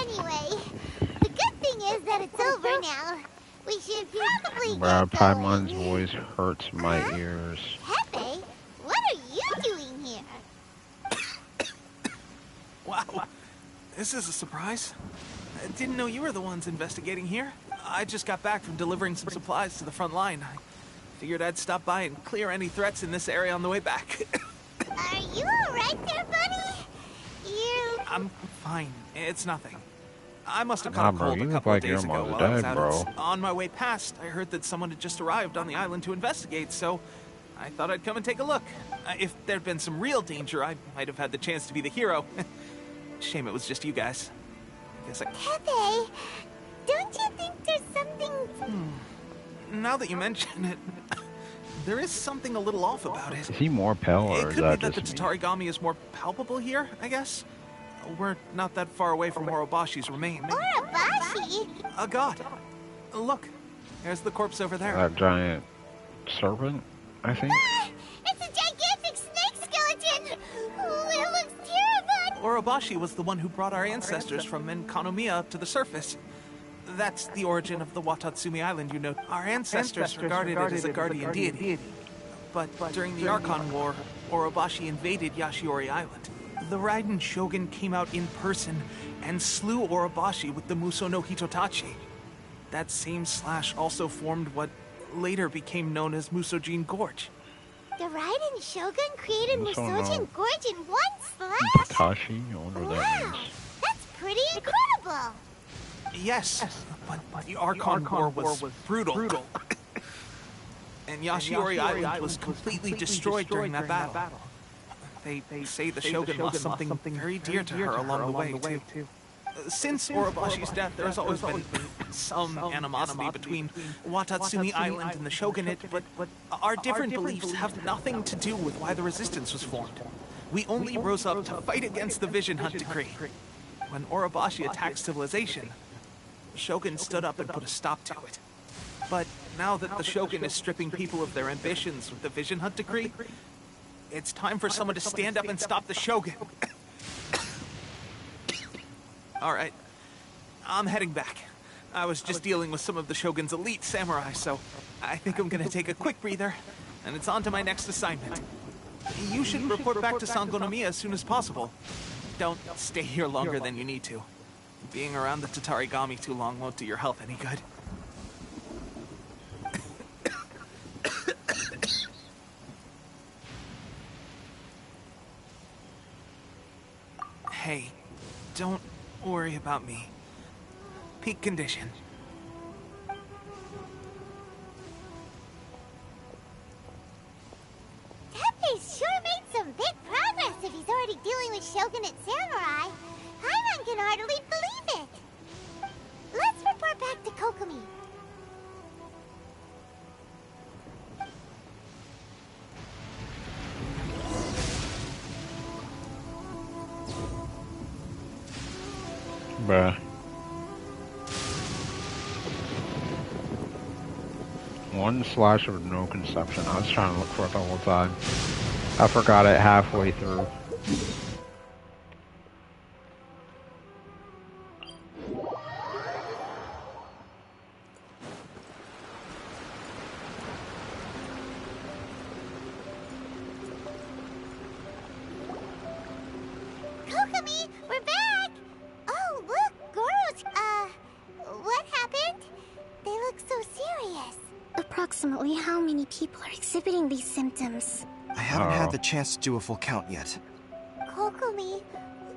Anyway, the good thing is that it's over now. We should probably Bruh, get going. Paimon's voice hurts my ears. Pepe, what are you doing here? Wow, this is a surprise. I didn't know you were the ones investigating here. I just got back from delivering some supplies to the front line. I figured I'd stop by and clear any threats in this area on the way back. Are you alright there, buddy? I'm fine. It's nothing. I must have Nah, caught a bro, cold you a look couple like of you're days ago almost while I was dead, out bro. on my way past. I heard that someone had just arrived on the island to investigate, so I thought I'd come and take a look. If there'd been some real danger, I might have had the chance to be the hero. Shame it was just you guys. Guess I... Pepe, don't you think there's something... Now that you mention it, there is something a little off about it. Is he more pale, or It is could be that that the just me? Tatarigami is more palpable here, I guess. We're not that far away from Orobashi's remains. Orobashi? A god. Look, there's the corpse over there. That giant serpent, I think? It's a gigantic snake skeleton! Oh, it looks terrifying! Orobashi was the one who brought our ancestors from Enkanomiya up to the surface. That's the origin of the Watatsumi Island, you know. Our ancestors regarded it as a guardian deity. But during the Archon War, Orobashi invaded Yashiori Island. The Raiden Shogun came out in person and slew Orobashi with the Muso no Hitotachi. That same slash also formed what later became known as Musojin Gorge. The Raiden Shogun created Muso no- Musojin Gorge in one slash? Takashi? I wonder what that Wow, means. that's pretty incredible! Yes, but the Archon War was brutal. And Yashiori Island was completely destroyed during that battle. They say the Shogun lost something very dear to her along the way, too. Since Orobashi's death, there's always been some animosity between Watatsumi Island and the Shogunate, but our different beliefs have nothing to do with why the resistance was formed. We only rose up to fight against the Vision Hunt Decree. When Orobashi attacked civilization, the Shogun stood up and put a stop to it. But now that the Shogun is stripping people of their ambitions with the Vision Hunt Decree, it's time for someone to stand up and stop the Shogun. Alright, I'm heading back. I was just dealing with some of the Shogun's elite samurai, so I think I'm gonna take a quick breather, and it's on to my next assignment. You should report back to Sangonomiya as soon as possible. Don't stay here longer than you need to. Being around the Tatarigami too long won't do your health any good. Hey, don't worry about me. Peak condition. Teppei's sure made some big progress if he's already dealing with Shogunate samurai. Paimon can hardly believe it. Let's report back to Kokomi. Bruh. One slash with no conception. I was trying to look for it the whole time. I forgot it halfway through. Kokomi, we're back! Oh, look, Goro's... what happened? They look so serious. Approximately how many people are exhibiting these symptoms? I haven't had the chance to do a full count yet. Kokomi,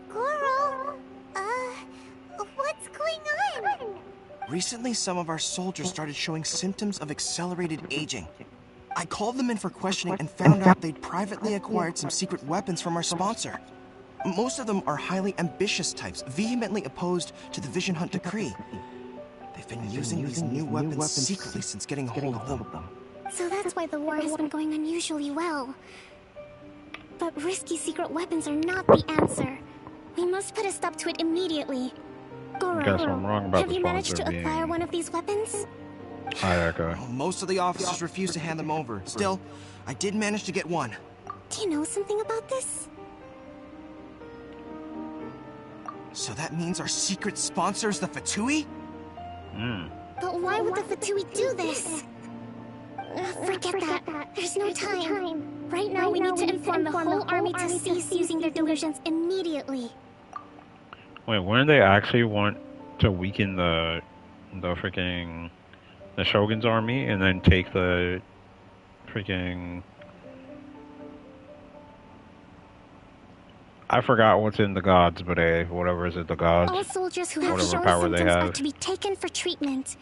Goro, what's going on? Recently, some of our soldiers started showing symptoms of accelerated aging. I called them in for questioning and found out they'd privately acquired some secret weapons from our sponsor. Most of them are highly ambitious types, vehemently opposed to the Vision Hunt Decree. They've been using these new weapons secretly since getting a hold of them. So that's why the war has been going unusually well. But risky secret weapons are not the answer. We must put a stop to it immediately. Goro, Guess I'm wrong about have the you managed sponsor to acquire being one of these weapons? Ayaka. Most of the officers refuse to hand them over. Still, I did manage to get one. Do you know something about this? So that means our secret sponsor is the Fatui? But why would the Fatui do this? Forget that. There's no time. Right now we need to inform the whole army to cease using their delusions immediately. Wait, wouldn't they actually want to weaken the freaking the Shogun's army and then take the freaking... I forgot what's in the gods, but whatever is it, the gods. All soldiers who have shown symptoms are to be taken for treatment.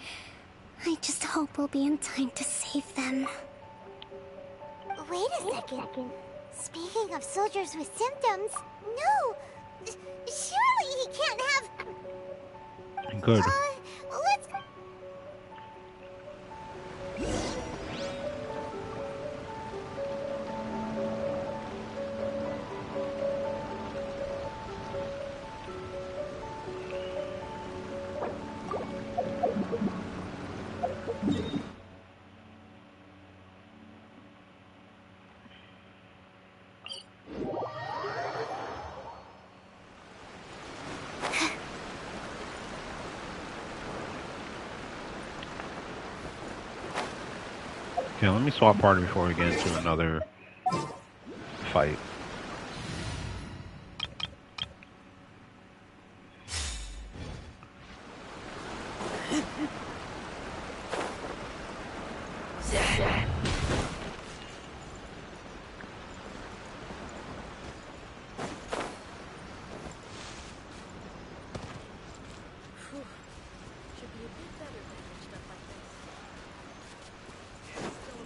I just hope we'll be in time to save them. Wait a second. Speaking of soldiers with symptoms, no! Surely he can't have... Good. Let's... Yeah, let me swap party before we get into another fight.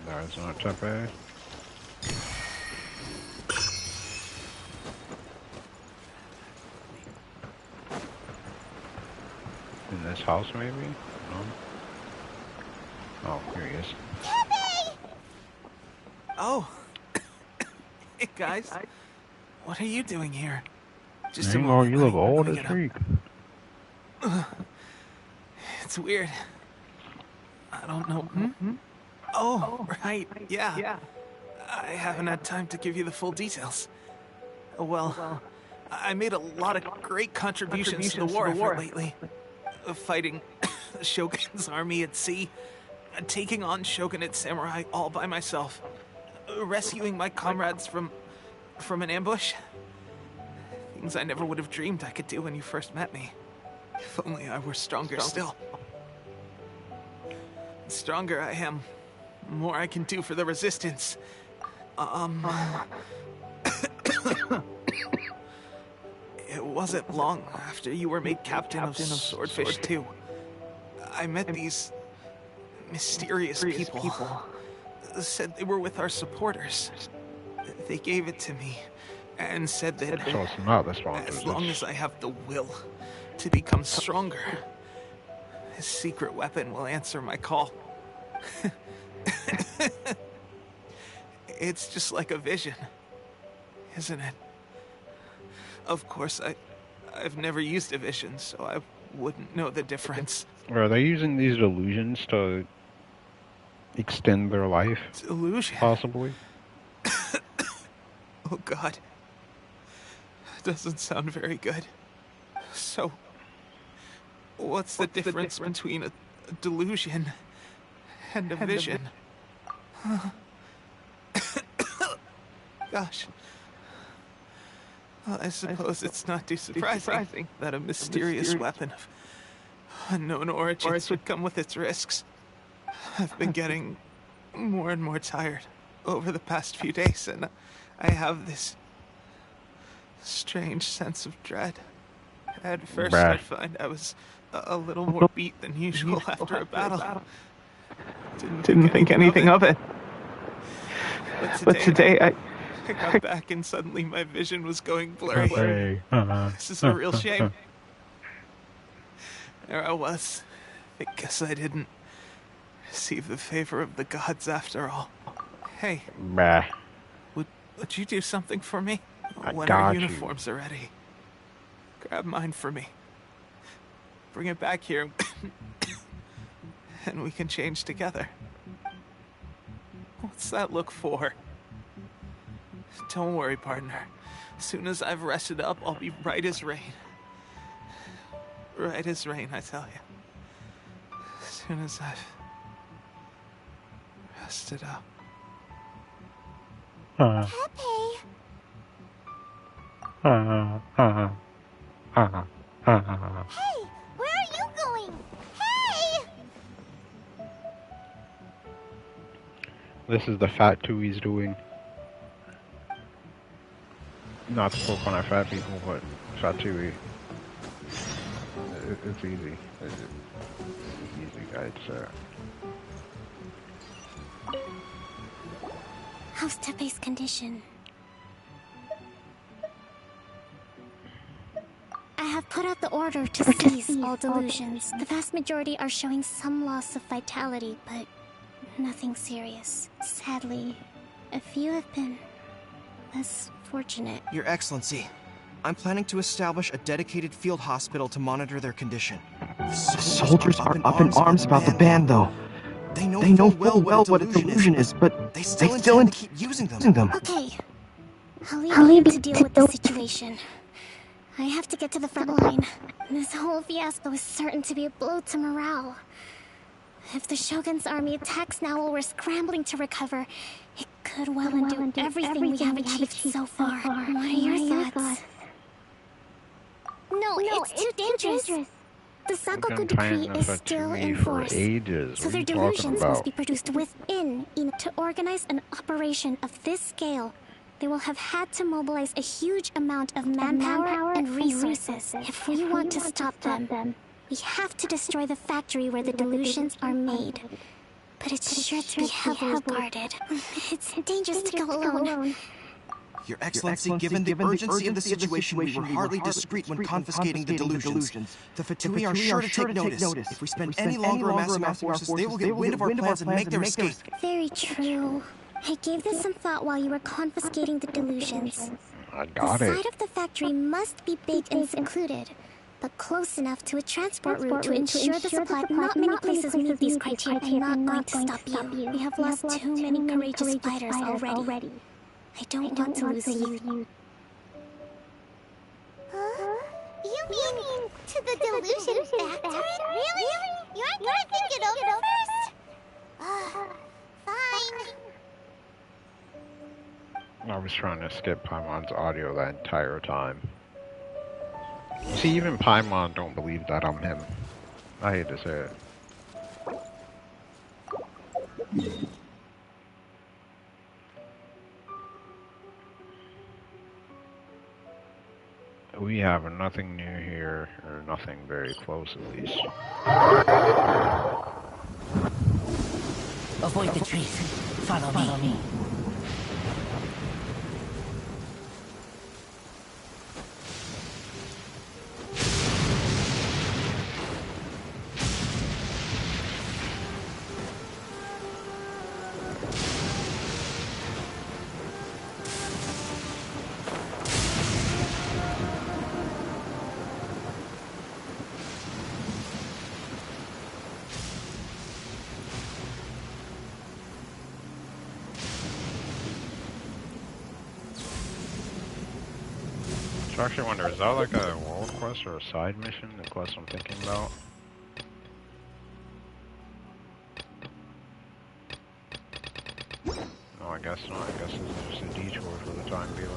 That's not Tepe. this house, maybe? No? Oh, here he is. Oh. Hey, guys. What are you doing here? Just a Dang, oh, moment. you Let look me old get as up. freak. It's weird. I don't know. Oh, right. Yeah. I haven't had time to give you the full details. Well, I made a lot of great contributions to the war effort lately. Fighting the Shogun's army at sea, taking on Shogunate samurai all by myself, rescuing my comrades from an ambush. Things I never would have dreamed I could do when you first met me. If only I were stronger still. The stronger I am, the more I can do for the Resistance. It wasn't long after you were made captain of Swordfish 2. I met these mysterious people. Said they were with our supporters. They gave it to me and said that So it's not this one. as long as I have the will to become stronger, his secret weapon will answer my call. It's just like a vision, isn't it? Of course, I've never used a vision, so I wouldn't know the difference. Are they using these delusions to extend their life? Delusion? Possibly. Oh God. Doesn't sound very good. So, what's the difference between a delusion and a vision? Gosh. Well, I suppose it's not too surprising that a mysterious weapon of unknown origins would come with its risks. I've been getting more and more tired over the past few days, and I have this strange sense of dread. At first, I find I was a little more beat than usual after a battle. Didn't think anything of it. But today I got back and suddenly my vision was going blurry. This is a real shame. There I was, because I didn't receive the favor of the gods after all. Hey, would you do something for me? When our uniforms are ready, grab mine for me. Bring it back here, and we can change together. What's that look for? Don't worry, partner. As soon as I've rested up, I'll be right as rain. Right as rain, I tell you. As soon as I've rested up. Pepe! Hey, where are you going? Hey! This is the fat two he's doing. Not to poke on our fat people, but fat two. It's easy. It's easy, guys. How's Tepe's condition? I have put out the order to cease all delusions. The vast majority are showing some loss of vitality, but nothing serious. Sadly, a few have been less fortunate. Your Excellency, I'm planning to establish a dedicated field hospital to monitor their condition. The soldiers are up in arms about the ban, though. They know full well what a delusion is, but they still intend to keep using them. Okay, I'll leave you to deal with the situation. I have to get to the front line. This whole fiasco is certain to be a blow to morale. If the Shogun's army attacks now while we're scrambling to recover, it could well undo everything we have achieved so far. What are your thoughts? No, it's too dangerous. The Sakoku decree is still in force, so their delusions must be produced within. To organize an operation of this scale, they will have had to mobilize a huge amount of manpower and resources. If we want to stop them, we have to destroy the factory where the delusions are made. But it's sure to be heavily guarded. It's dangerous to go alone. Your Excellency, given the urgency of the situation, we were hardly discreet when confiscating the delusions. The Fatui are sure to take notice. If we spend any longer amassing our forces, they will get wind of our plans and make their escape. Very true. I gave this some thought while you were confiscating the delusions. I got The it. side of the factory must be big and secluded, but close enough to a transport route to ensure the supply. Not many places meet these criteria. I'm not going to stop you. We have lost too many courageous fighters already. I don't want to lose you. You mean to the delusion factory? Really? You aren't gonna think it over first? Fine. I was trying to skip Paimon's audio that entire time. See, even Paimon don't believe that I'm him. I hate to say it. We have nothing new here, or nothing very close at least. Avoid the trees. Follow me. I actually wonder, is that like a world quest or a side mission? The quest I'm thinking about? No, I guess not. I guess this is just a detour for the time being.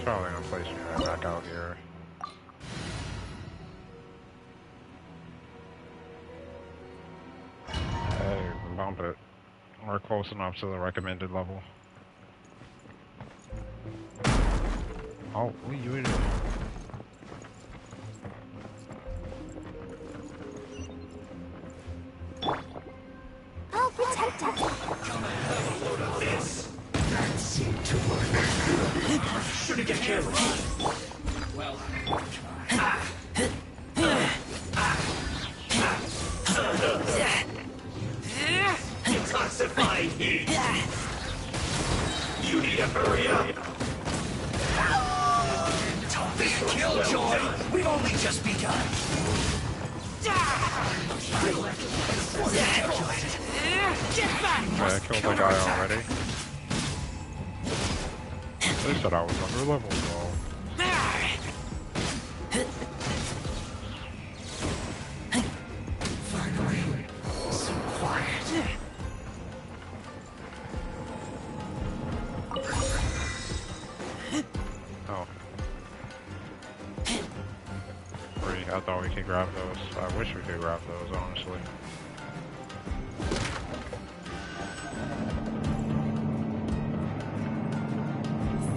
Probably gonna place me right back out here. Hey, bump it. We're close enough to the recommended level. Oh, what are you doing? I'll protect us. Come have a load of this. That seemed to work. Shouldn't get careful. Well, Detoxifying heat. You need to hurry up. Don't be a killjoy. We've only just begun. Get back! Okay, I killed the guy already. They said I was under level, though. Finally, so quiet. Oh. I thought we could grab those. I wish we could grab those, honestly.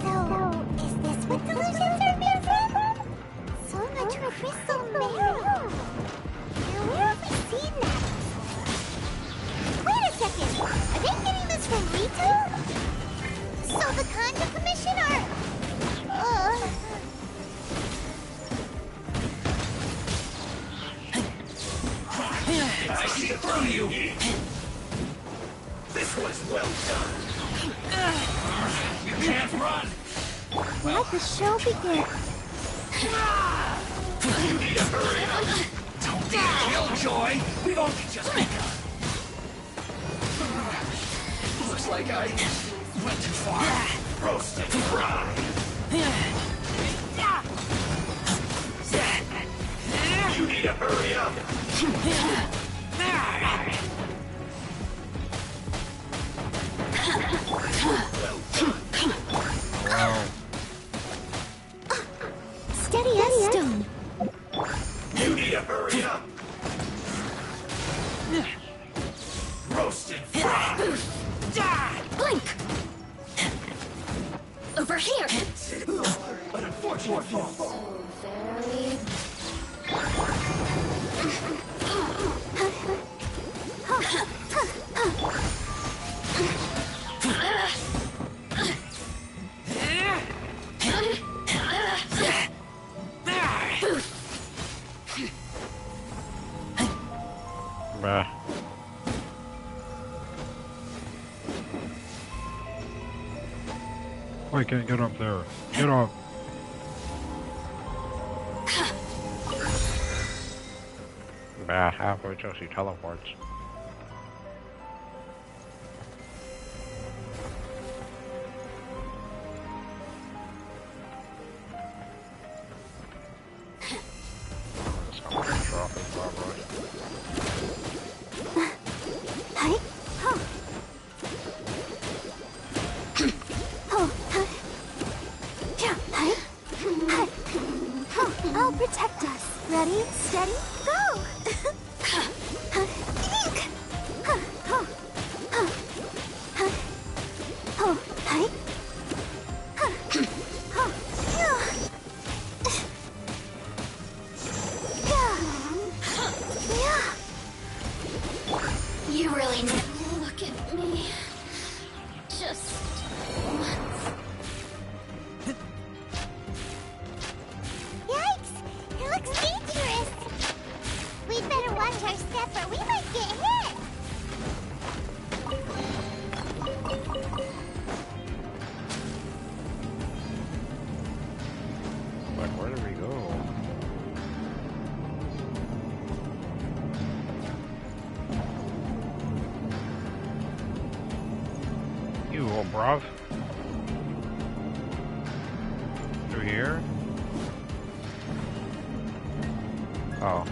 So, is this what delusions are made from? So much crystal marrow. Now, where have we seen that? Wait a second. Are they getting this from Rito? So the Conda Commission are... I see it through you. This was well done. You can't run. Let the show begin. You need to hurry up. Don't be a killjoy. We've only just begun. Looks like I went too far. Roast and fry. You need to hurry up. Well done. Here! An unfortunate fall. Bruh. I can't get up there. Get up. Bah, halfway till she teleports. I'll protect us. Ready, steady, go! You really need to look at me. Just once. Yikes! It looks dangerous! We'd better watch our step or we might get hit! Like, where do we go? You old bruv. Through here? Oh.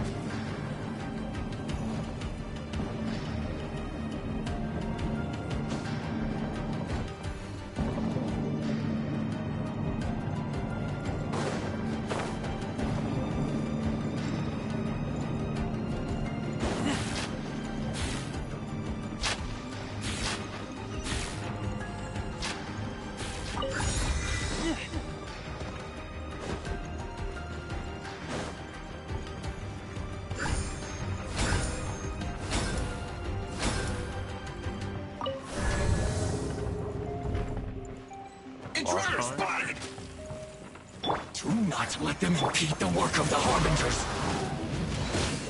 Intruder spotted! Do not let them impede the work of the Harbingers.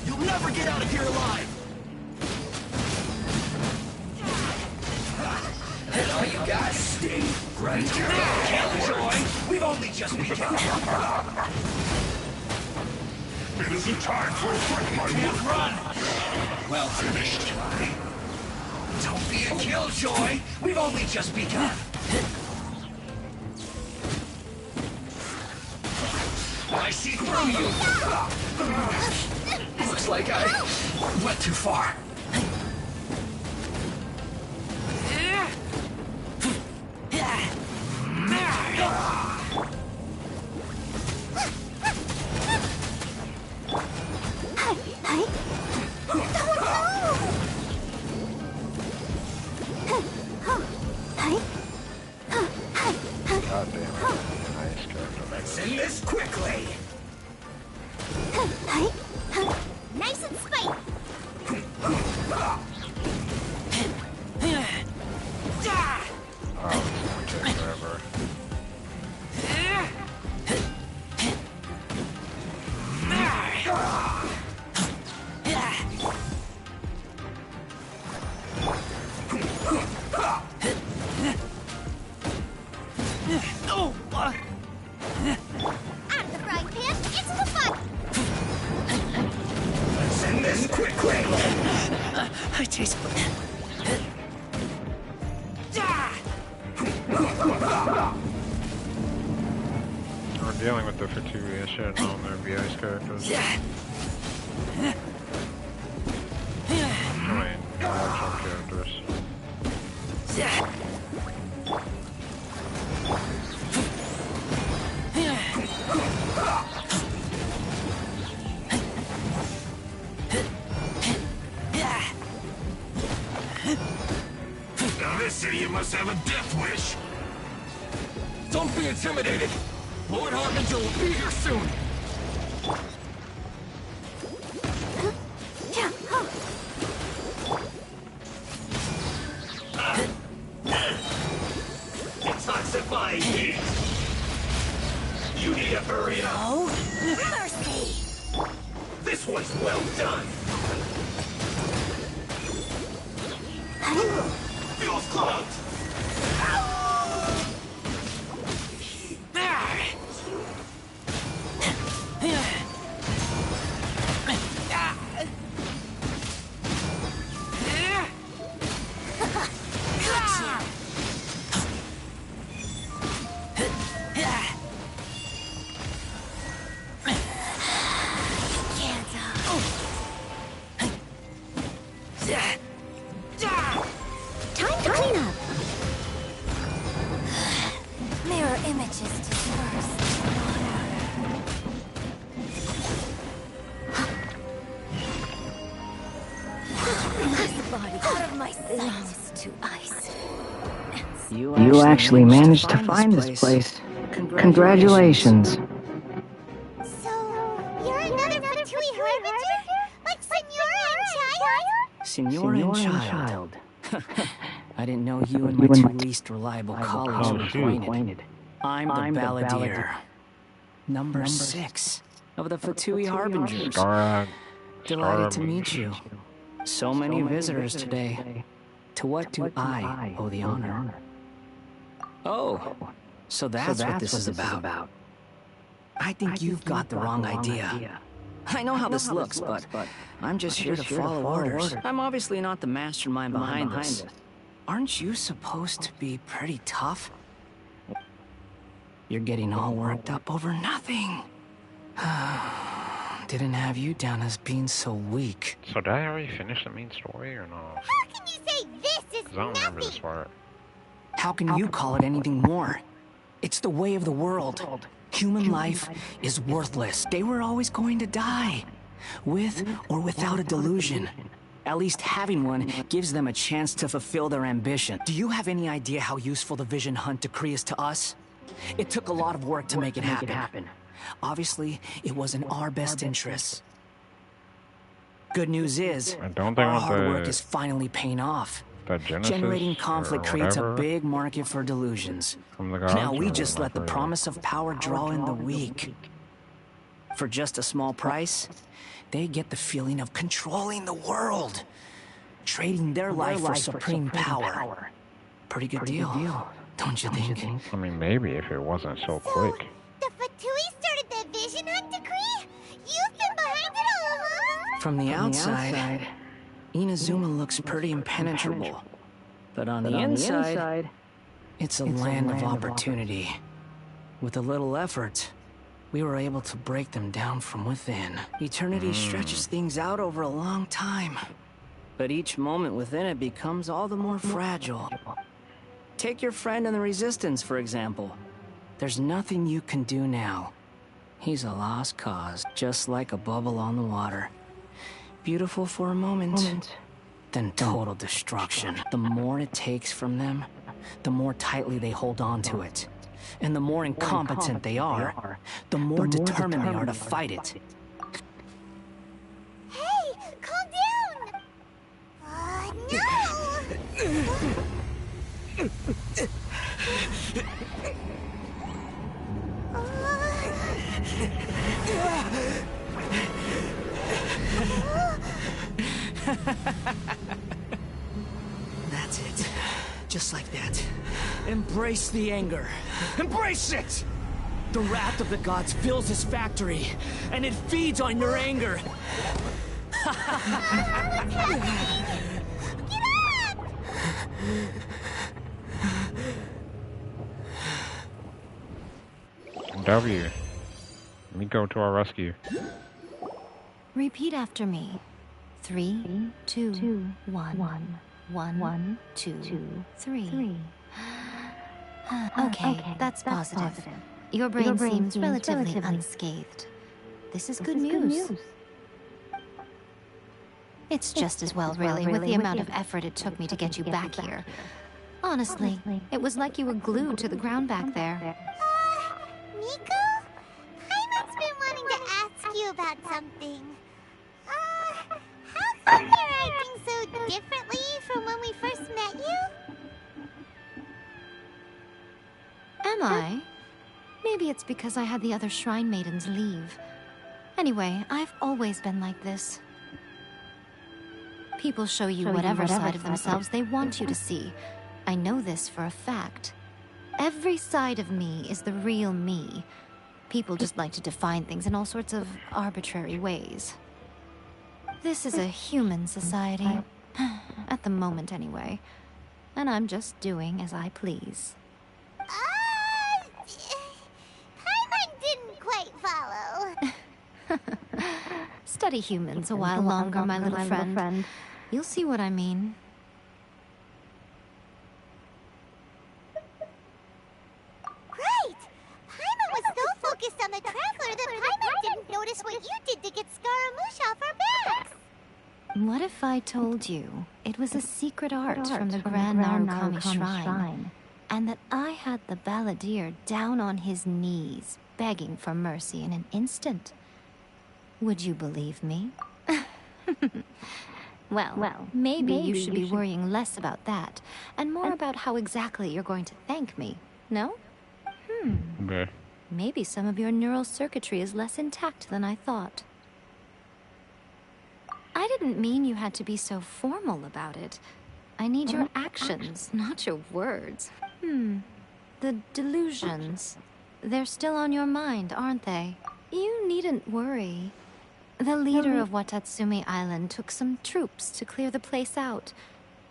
You'll never get out of here alive! And all you guys stay right here. Killjoy, we've only just begun. It isn't time for a fight, my can't run! Well finished. Don't be a killjoy! We've only just begun. I see through you! Looks like I went too far. God damn it. Nice character. Let's end this quickly. Nice and spiked! Oh, it's gonna take forever. Out of the frying pan, into the fun! Let's end this quickly. I taste. We're dealing with the Fatuia shit on their VI's characters. I mean, actual characters. Now this idiot must have a death wish. Don't be intimidated! Lord Harbinger will be here soon! Detoxifying heat! You need to hurry up! Oh, mercy! This one's well done! Feels clogged! Time to clean up. Mirror images dispersed. This body out of my sight to ice. You actually managed to find this place. Congratulations. So, you're another Fatui Harbinger? Like Senora and Child? Senora and Child. I didn't know you and my two least reliable colleagues were acquainted. I'm the Balladeer. Number 6 of the Fatui Harbingers. Delighted to meet you. So many visitors today. To what do I owe the honor? Oh, so that's what this is about. I think you've got the wrong idea. I know how this looks, but I'm just here to follow orders. I'm obviously not the mastermind behind this. Aren't you supposed to be pretty tough? You're getting all worked up over nothing. Didn't have you down as being so weak. So did I already finish the main story or not? How can you say this is Because I don't remember this part. How can you call it anything more? It's the way of the world. Human life is worthless. They were always going to die. With or without a delusion. At least having one gives them a chance to fulfill their ambition. Do you have any idea how useful the Vision Hunt decree is to us? It took a lot of work to make it happen. Obviously, it was in our best interests. Good news is, our hard work is finally paying off. Generating conflict creates a big market for delusions. Now we just let the promise of power draw in the weak. For just a small price, they get the feeling of controlling the world. Trading their life for supreme power. Pretty good deal, don't you think? I mean, maybe if it wasn't so quick. The Fatui started the Vision Hunt decree? You've been behind it all along? From the outside, Inazuma looks pretty impenetrable. But on the inside, it's a land of opportunity. With a little effort, we were able to break them down from within. Eternity stretches things out over a long time. But each moment within it becomes all the more fragile. Take your friend in the Resistance, for example. There's nothing you can do now. He's a lost cause, just like a bubble on the water. Beautiful for a moment, then total destruction. The more it takes from them, the more tightly they hold on to it. And the more incompetent they are, the more determined they are to fight it. Hey, calm down! No! That's it. Just like that. Embrace the anger. Embrace it! The wrath of the gods fills this factory, and it feeds on your anger. W. Miko to our rescue. Repeat after me. 3, 2, 1. 1, 2, 3. Okay, that's positive. Your brain seems relatively unscathed. This is good news. It's just as well, really, with the amount of effort it took me to get you back here. Honestly, it was like you were glued to the ground back there. Nico? Paimon's been wanting to ask you about something. How come you're acting so differently from when we first met you? Am I? Maybe it's because I had the other Shrine Maidens leave. Anyway, I've always been like this. People show you whatever side of themselves they want you to see. I know this for a fact. Every side of me is the real me. People just like to define things in all sorts of arbitrary ways. This is a human society. At the moment, anyway. And I'm just doing as I please. Paimon didn't quite follow. Study humans a while longer, my little friend. You'll see what I mean. Right! Paimon was so focused on the Traveler that Paimon didn't notice what you did to get Scaramouche off our backs. What if I told you it was a secret art from the Grand Narukami Shrine, and that I had the balladeer down on his knees, begging for mercy in an instant? Would you believe me? Well, maybe you should be worrying less about that, and more about how exactly you're going to thank me, no? Okay. Maybe some of your neural circuitry is less intact than I thought. I didn't mean you had to be so formal about it. I need your actions, not your words. The delusions. They're still on your mind, aren't they? You needn't worry. The leader of Watatsumi Island took some troops to clear the place out.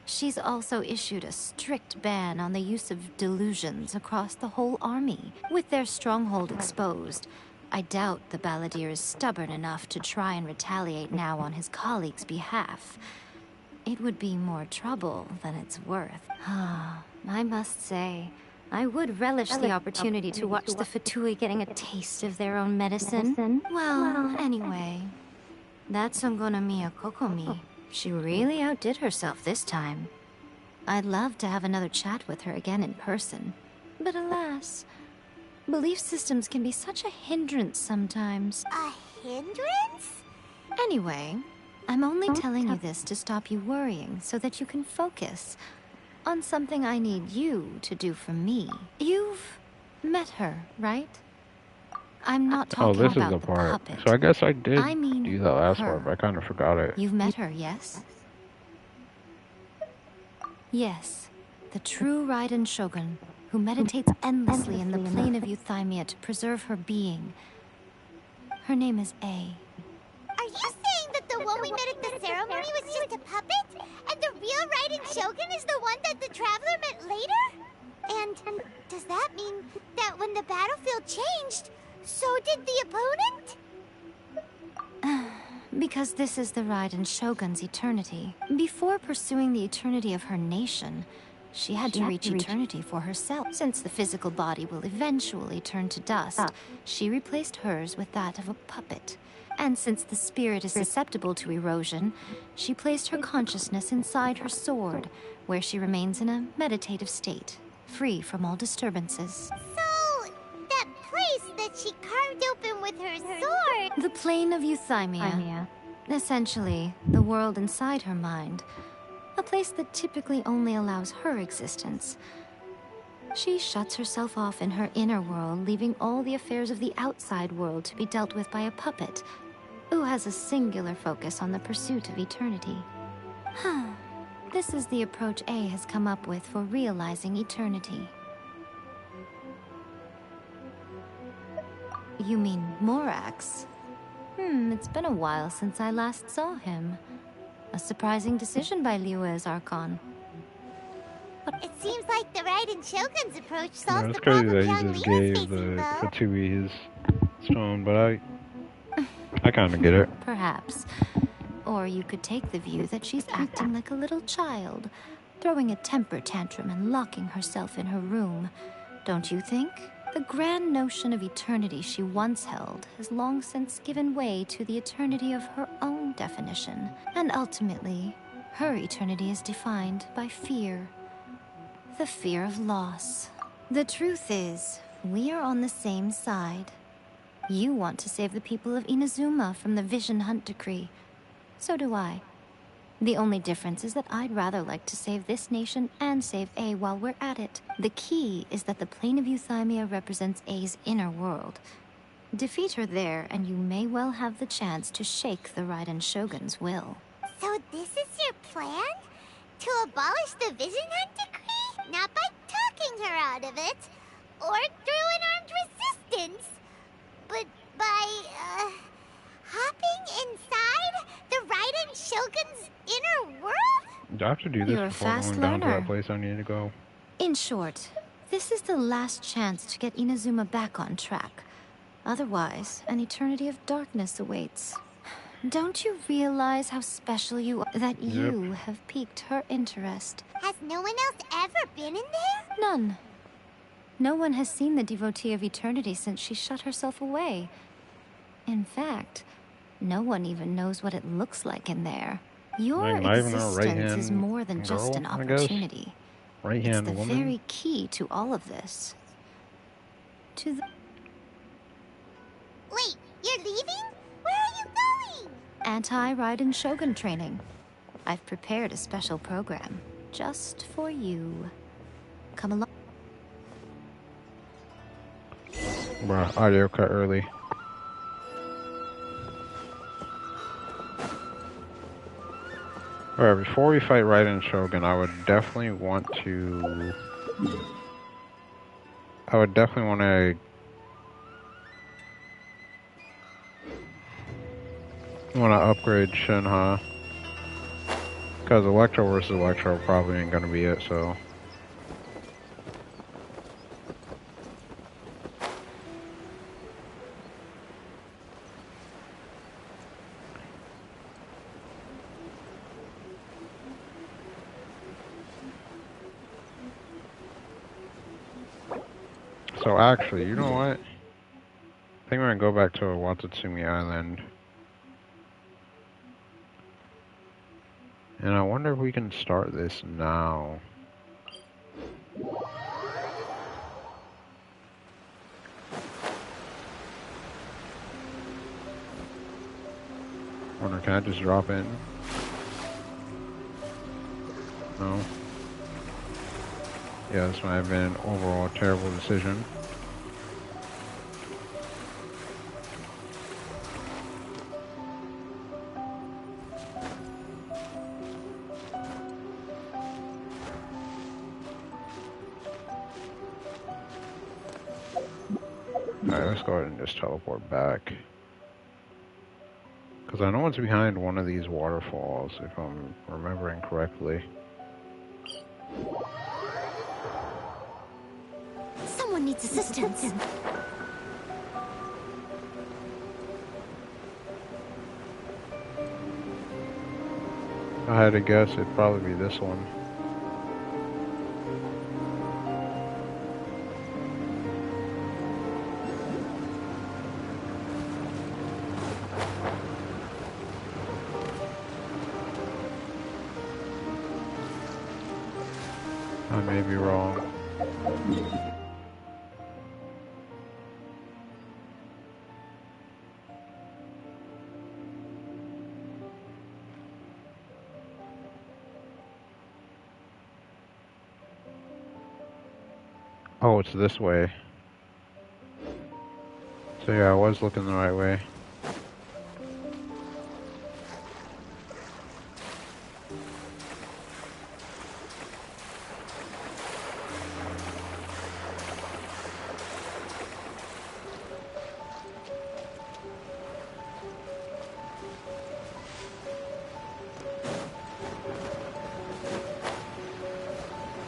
She's also issued a strict ban on the use of delusions across the whole army. With their stronghold exposed, I doubt the balladeer is stubborn enough to try and retaliate now on his colleagues' behalf. It would be more trouble than it's worth. I must say, I would relish the opportunity to watch the Fatui getting a taste of their own medicine. Well, anyway, that's Songonamiya Kokomi. She really outdid herself this time. I'd love to have another chat with her again in person. But alas, belief systems can be such a hindrance sometimes. A hindrance? Anyway, I'm only telling you this to stop you worrying so that you can focus on something I need you to do for me. You've met her, right? I'm not talking this is about the part. puppet. So I guess I did I mean do that last her. part, but I kind of forgot it. You've met her, yes? Yes, the true Raiden Shogun, who meditates endlessly in the plane of Euthymia to preserve her being. Her name is A. Are you saying that the one we met at the ceremony was just a puppet? And the real Raiden Shogun is the one that the Traveler met later? And does that mean that when the battlefield changed, so did the opponent? Because this is the Raiden Shogun's eternity. Before pursuing the eternity of her nation, she had to reach eternity for herself. Since the physical body will eventually turn to dust, she replaced hers with that of a puppet. And since the spirit is susceptible to erosion, she placed her consciousness inside her sword, where she remains in a meditative state, free from all disturbances. So, that place that she carved open with her sword... The plane of Euthymia. Essentially, the world inside her mind. A place that typically only allows her existence. She shuts herself off in her inner world, leaving all the affairs of the outside world to be dealt with by a puppet, who has a singular focus on the pursuit of eternity. This is the approach A has come up with for realizing eternity. You mean Morax? It's been a while since I last saw him. A surprising decision by Liyue's Archon. It seems like the Raiden Shogun's approach Yeah, solves it's the crazy problem that young he just Liu's gave facing, the though. Fatui his stone, but I kind of get it. Perhaps. Or you could take the view that she's acting like a little child, throwing a temper tantrum and locking herself in her room. Don't you think? The grand notion of eternity she once held has long since given way to the eternity of her own definition. And ultimately, her eternity is defined by fear. The fear of loss. The truth is, we are on the same side. You want to save the people of Inazuma from the Vision Hunt decree. So do I. The only difference is that I'd rather like to save this nation and save A while we're at it. The key is that the plane of Euthymia represents A's inner world. Defeat her there, and you may well have the chance to shake the Raiden Shogun's will. So this is your plan? To abolish the Vision Hunt decree? Not by talking her out of it, or through an armed resistance, but by, hopping inside the Raiden Shogun's inner world? Do I have to do this You're a before fast going down to learner. that place I need to go? In short, this is the last chance to get Inazuma back on track. Otherwise, an eternity of darkness awaits. Don't you realize how special you are, that you have piqued her interest? Has no one else ever been in there? None. No one has seen the devotee of eternity since she shut herself away. In fact, no one even knows what it looks like in there. Your Like, not even a existence right-hand is more than just girl, an I guess? opportunity. Right-hand It's the woman? very key to all of this. To the... Wait, you're leaving? Where are you going? Anti-Raiden Shogun training. I've prepared a special program just for you. Come along. Bruh, audio cut early. Alright, before we fight Raiden Shogun, I would definitely want to upgrade Shinha. Because Electro versus Electro probably ain't gonna be it, so. So actually, you know what? I think we're gonna go back to Watatsumi Island. And I wonder if we can start this now. Wonder, can I just drop in? No. Yeah, this might have been an overall terrible decision. Alright, let's go ahead and just teleport back. Because I know it's behind one of these waterfalls, if I'm remembering correctly. Someone needs assistance. If I had to guess, it'd probably be this one. I may be wrong. Oh, it's this way. So yeah, I was looking the right way.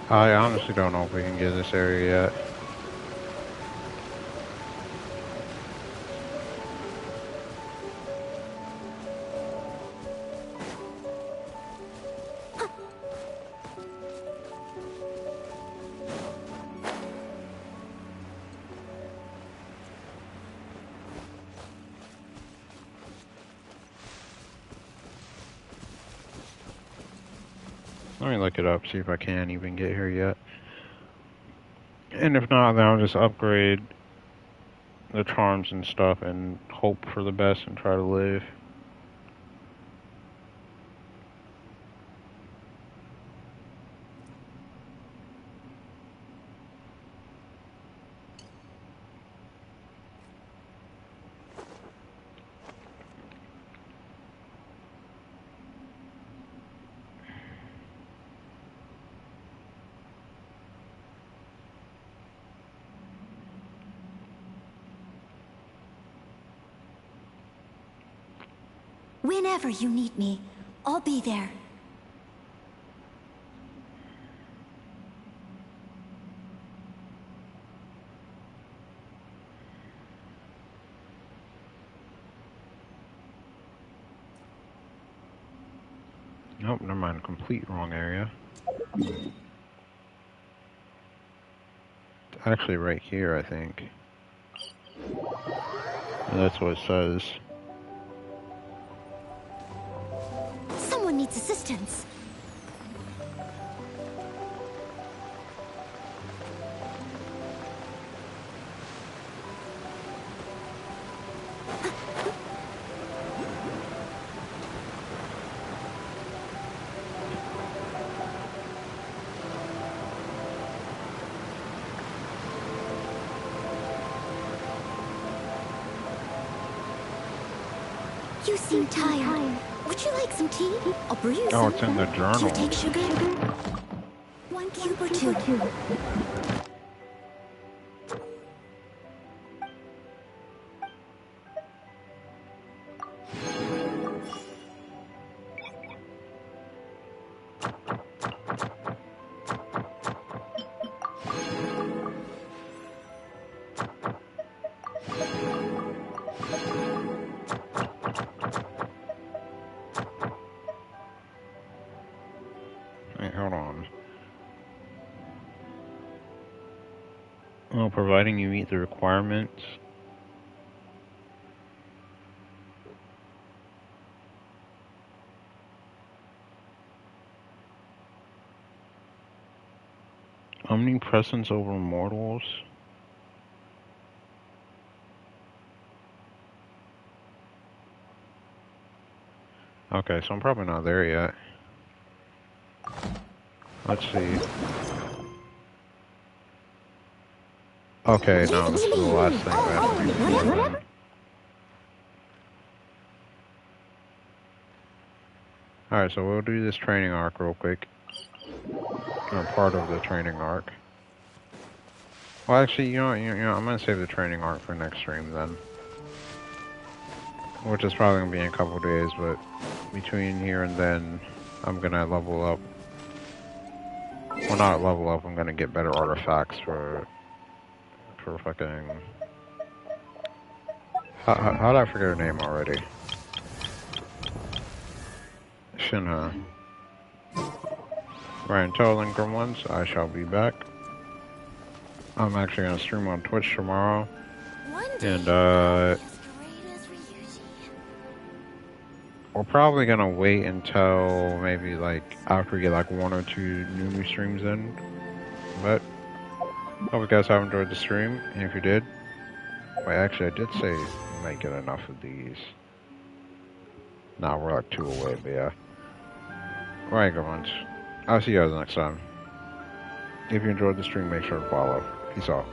I honestly don't know if we can get this area yet. Let me look it up, see if I can even get here yet. And if not, then I'll just upgrade the charms and stuff and hope for the best and try to live. Whenever you need me, I'll be there. Nope, never mind. Complete wrong area. It's actually right here, I think. And that's what it says. Someone needs assistance. You seem tired. Would you like some tea? I'll brew you some. Oh, it's in the journal. Do you take sugar? 1 cube or 2? Wait, hold on. Well, providing you meet the requirements. Omnipresence over mortals. Okay, so I'm probably not there yet. Let's see. Okay, no, this is the last thing we have to do before then. Alright, so we'll do this training arc real quick. Or part of the training arc. Well, actually, you know, I'm gonna save the training arc for next stream then. Which is probably gonna be in a couple days, but between here and then, I'm gonna level up. Well, not level up, I'm gonna get better artifacts for fucking... How'd I forget her name already? Shinha. Right, until then, gremlins, I shall be back. I'm actually gonna stream on Twitch tomorrow. And, we're probably gonna wait until maybe, like, after we get, like, 1 or 2 new streams in. But, hope you guys have enjoyed the stream, and if you did... Wait, actually, I did say you might get enough of these. Nah, we're like 2 away, but yeah. Alright, good ones. I'll see you guys next time. If you enjoyed the stream, make sure to follow. Peace out.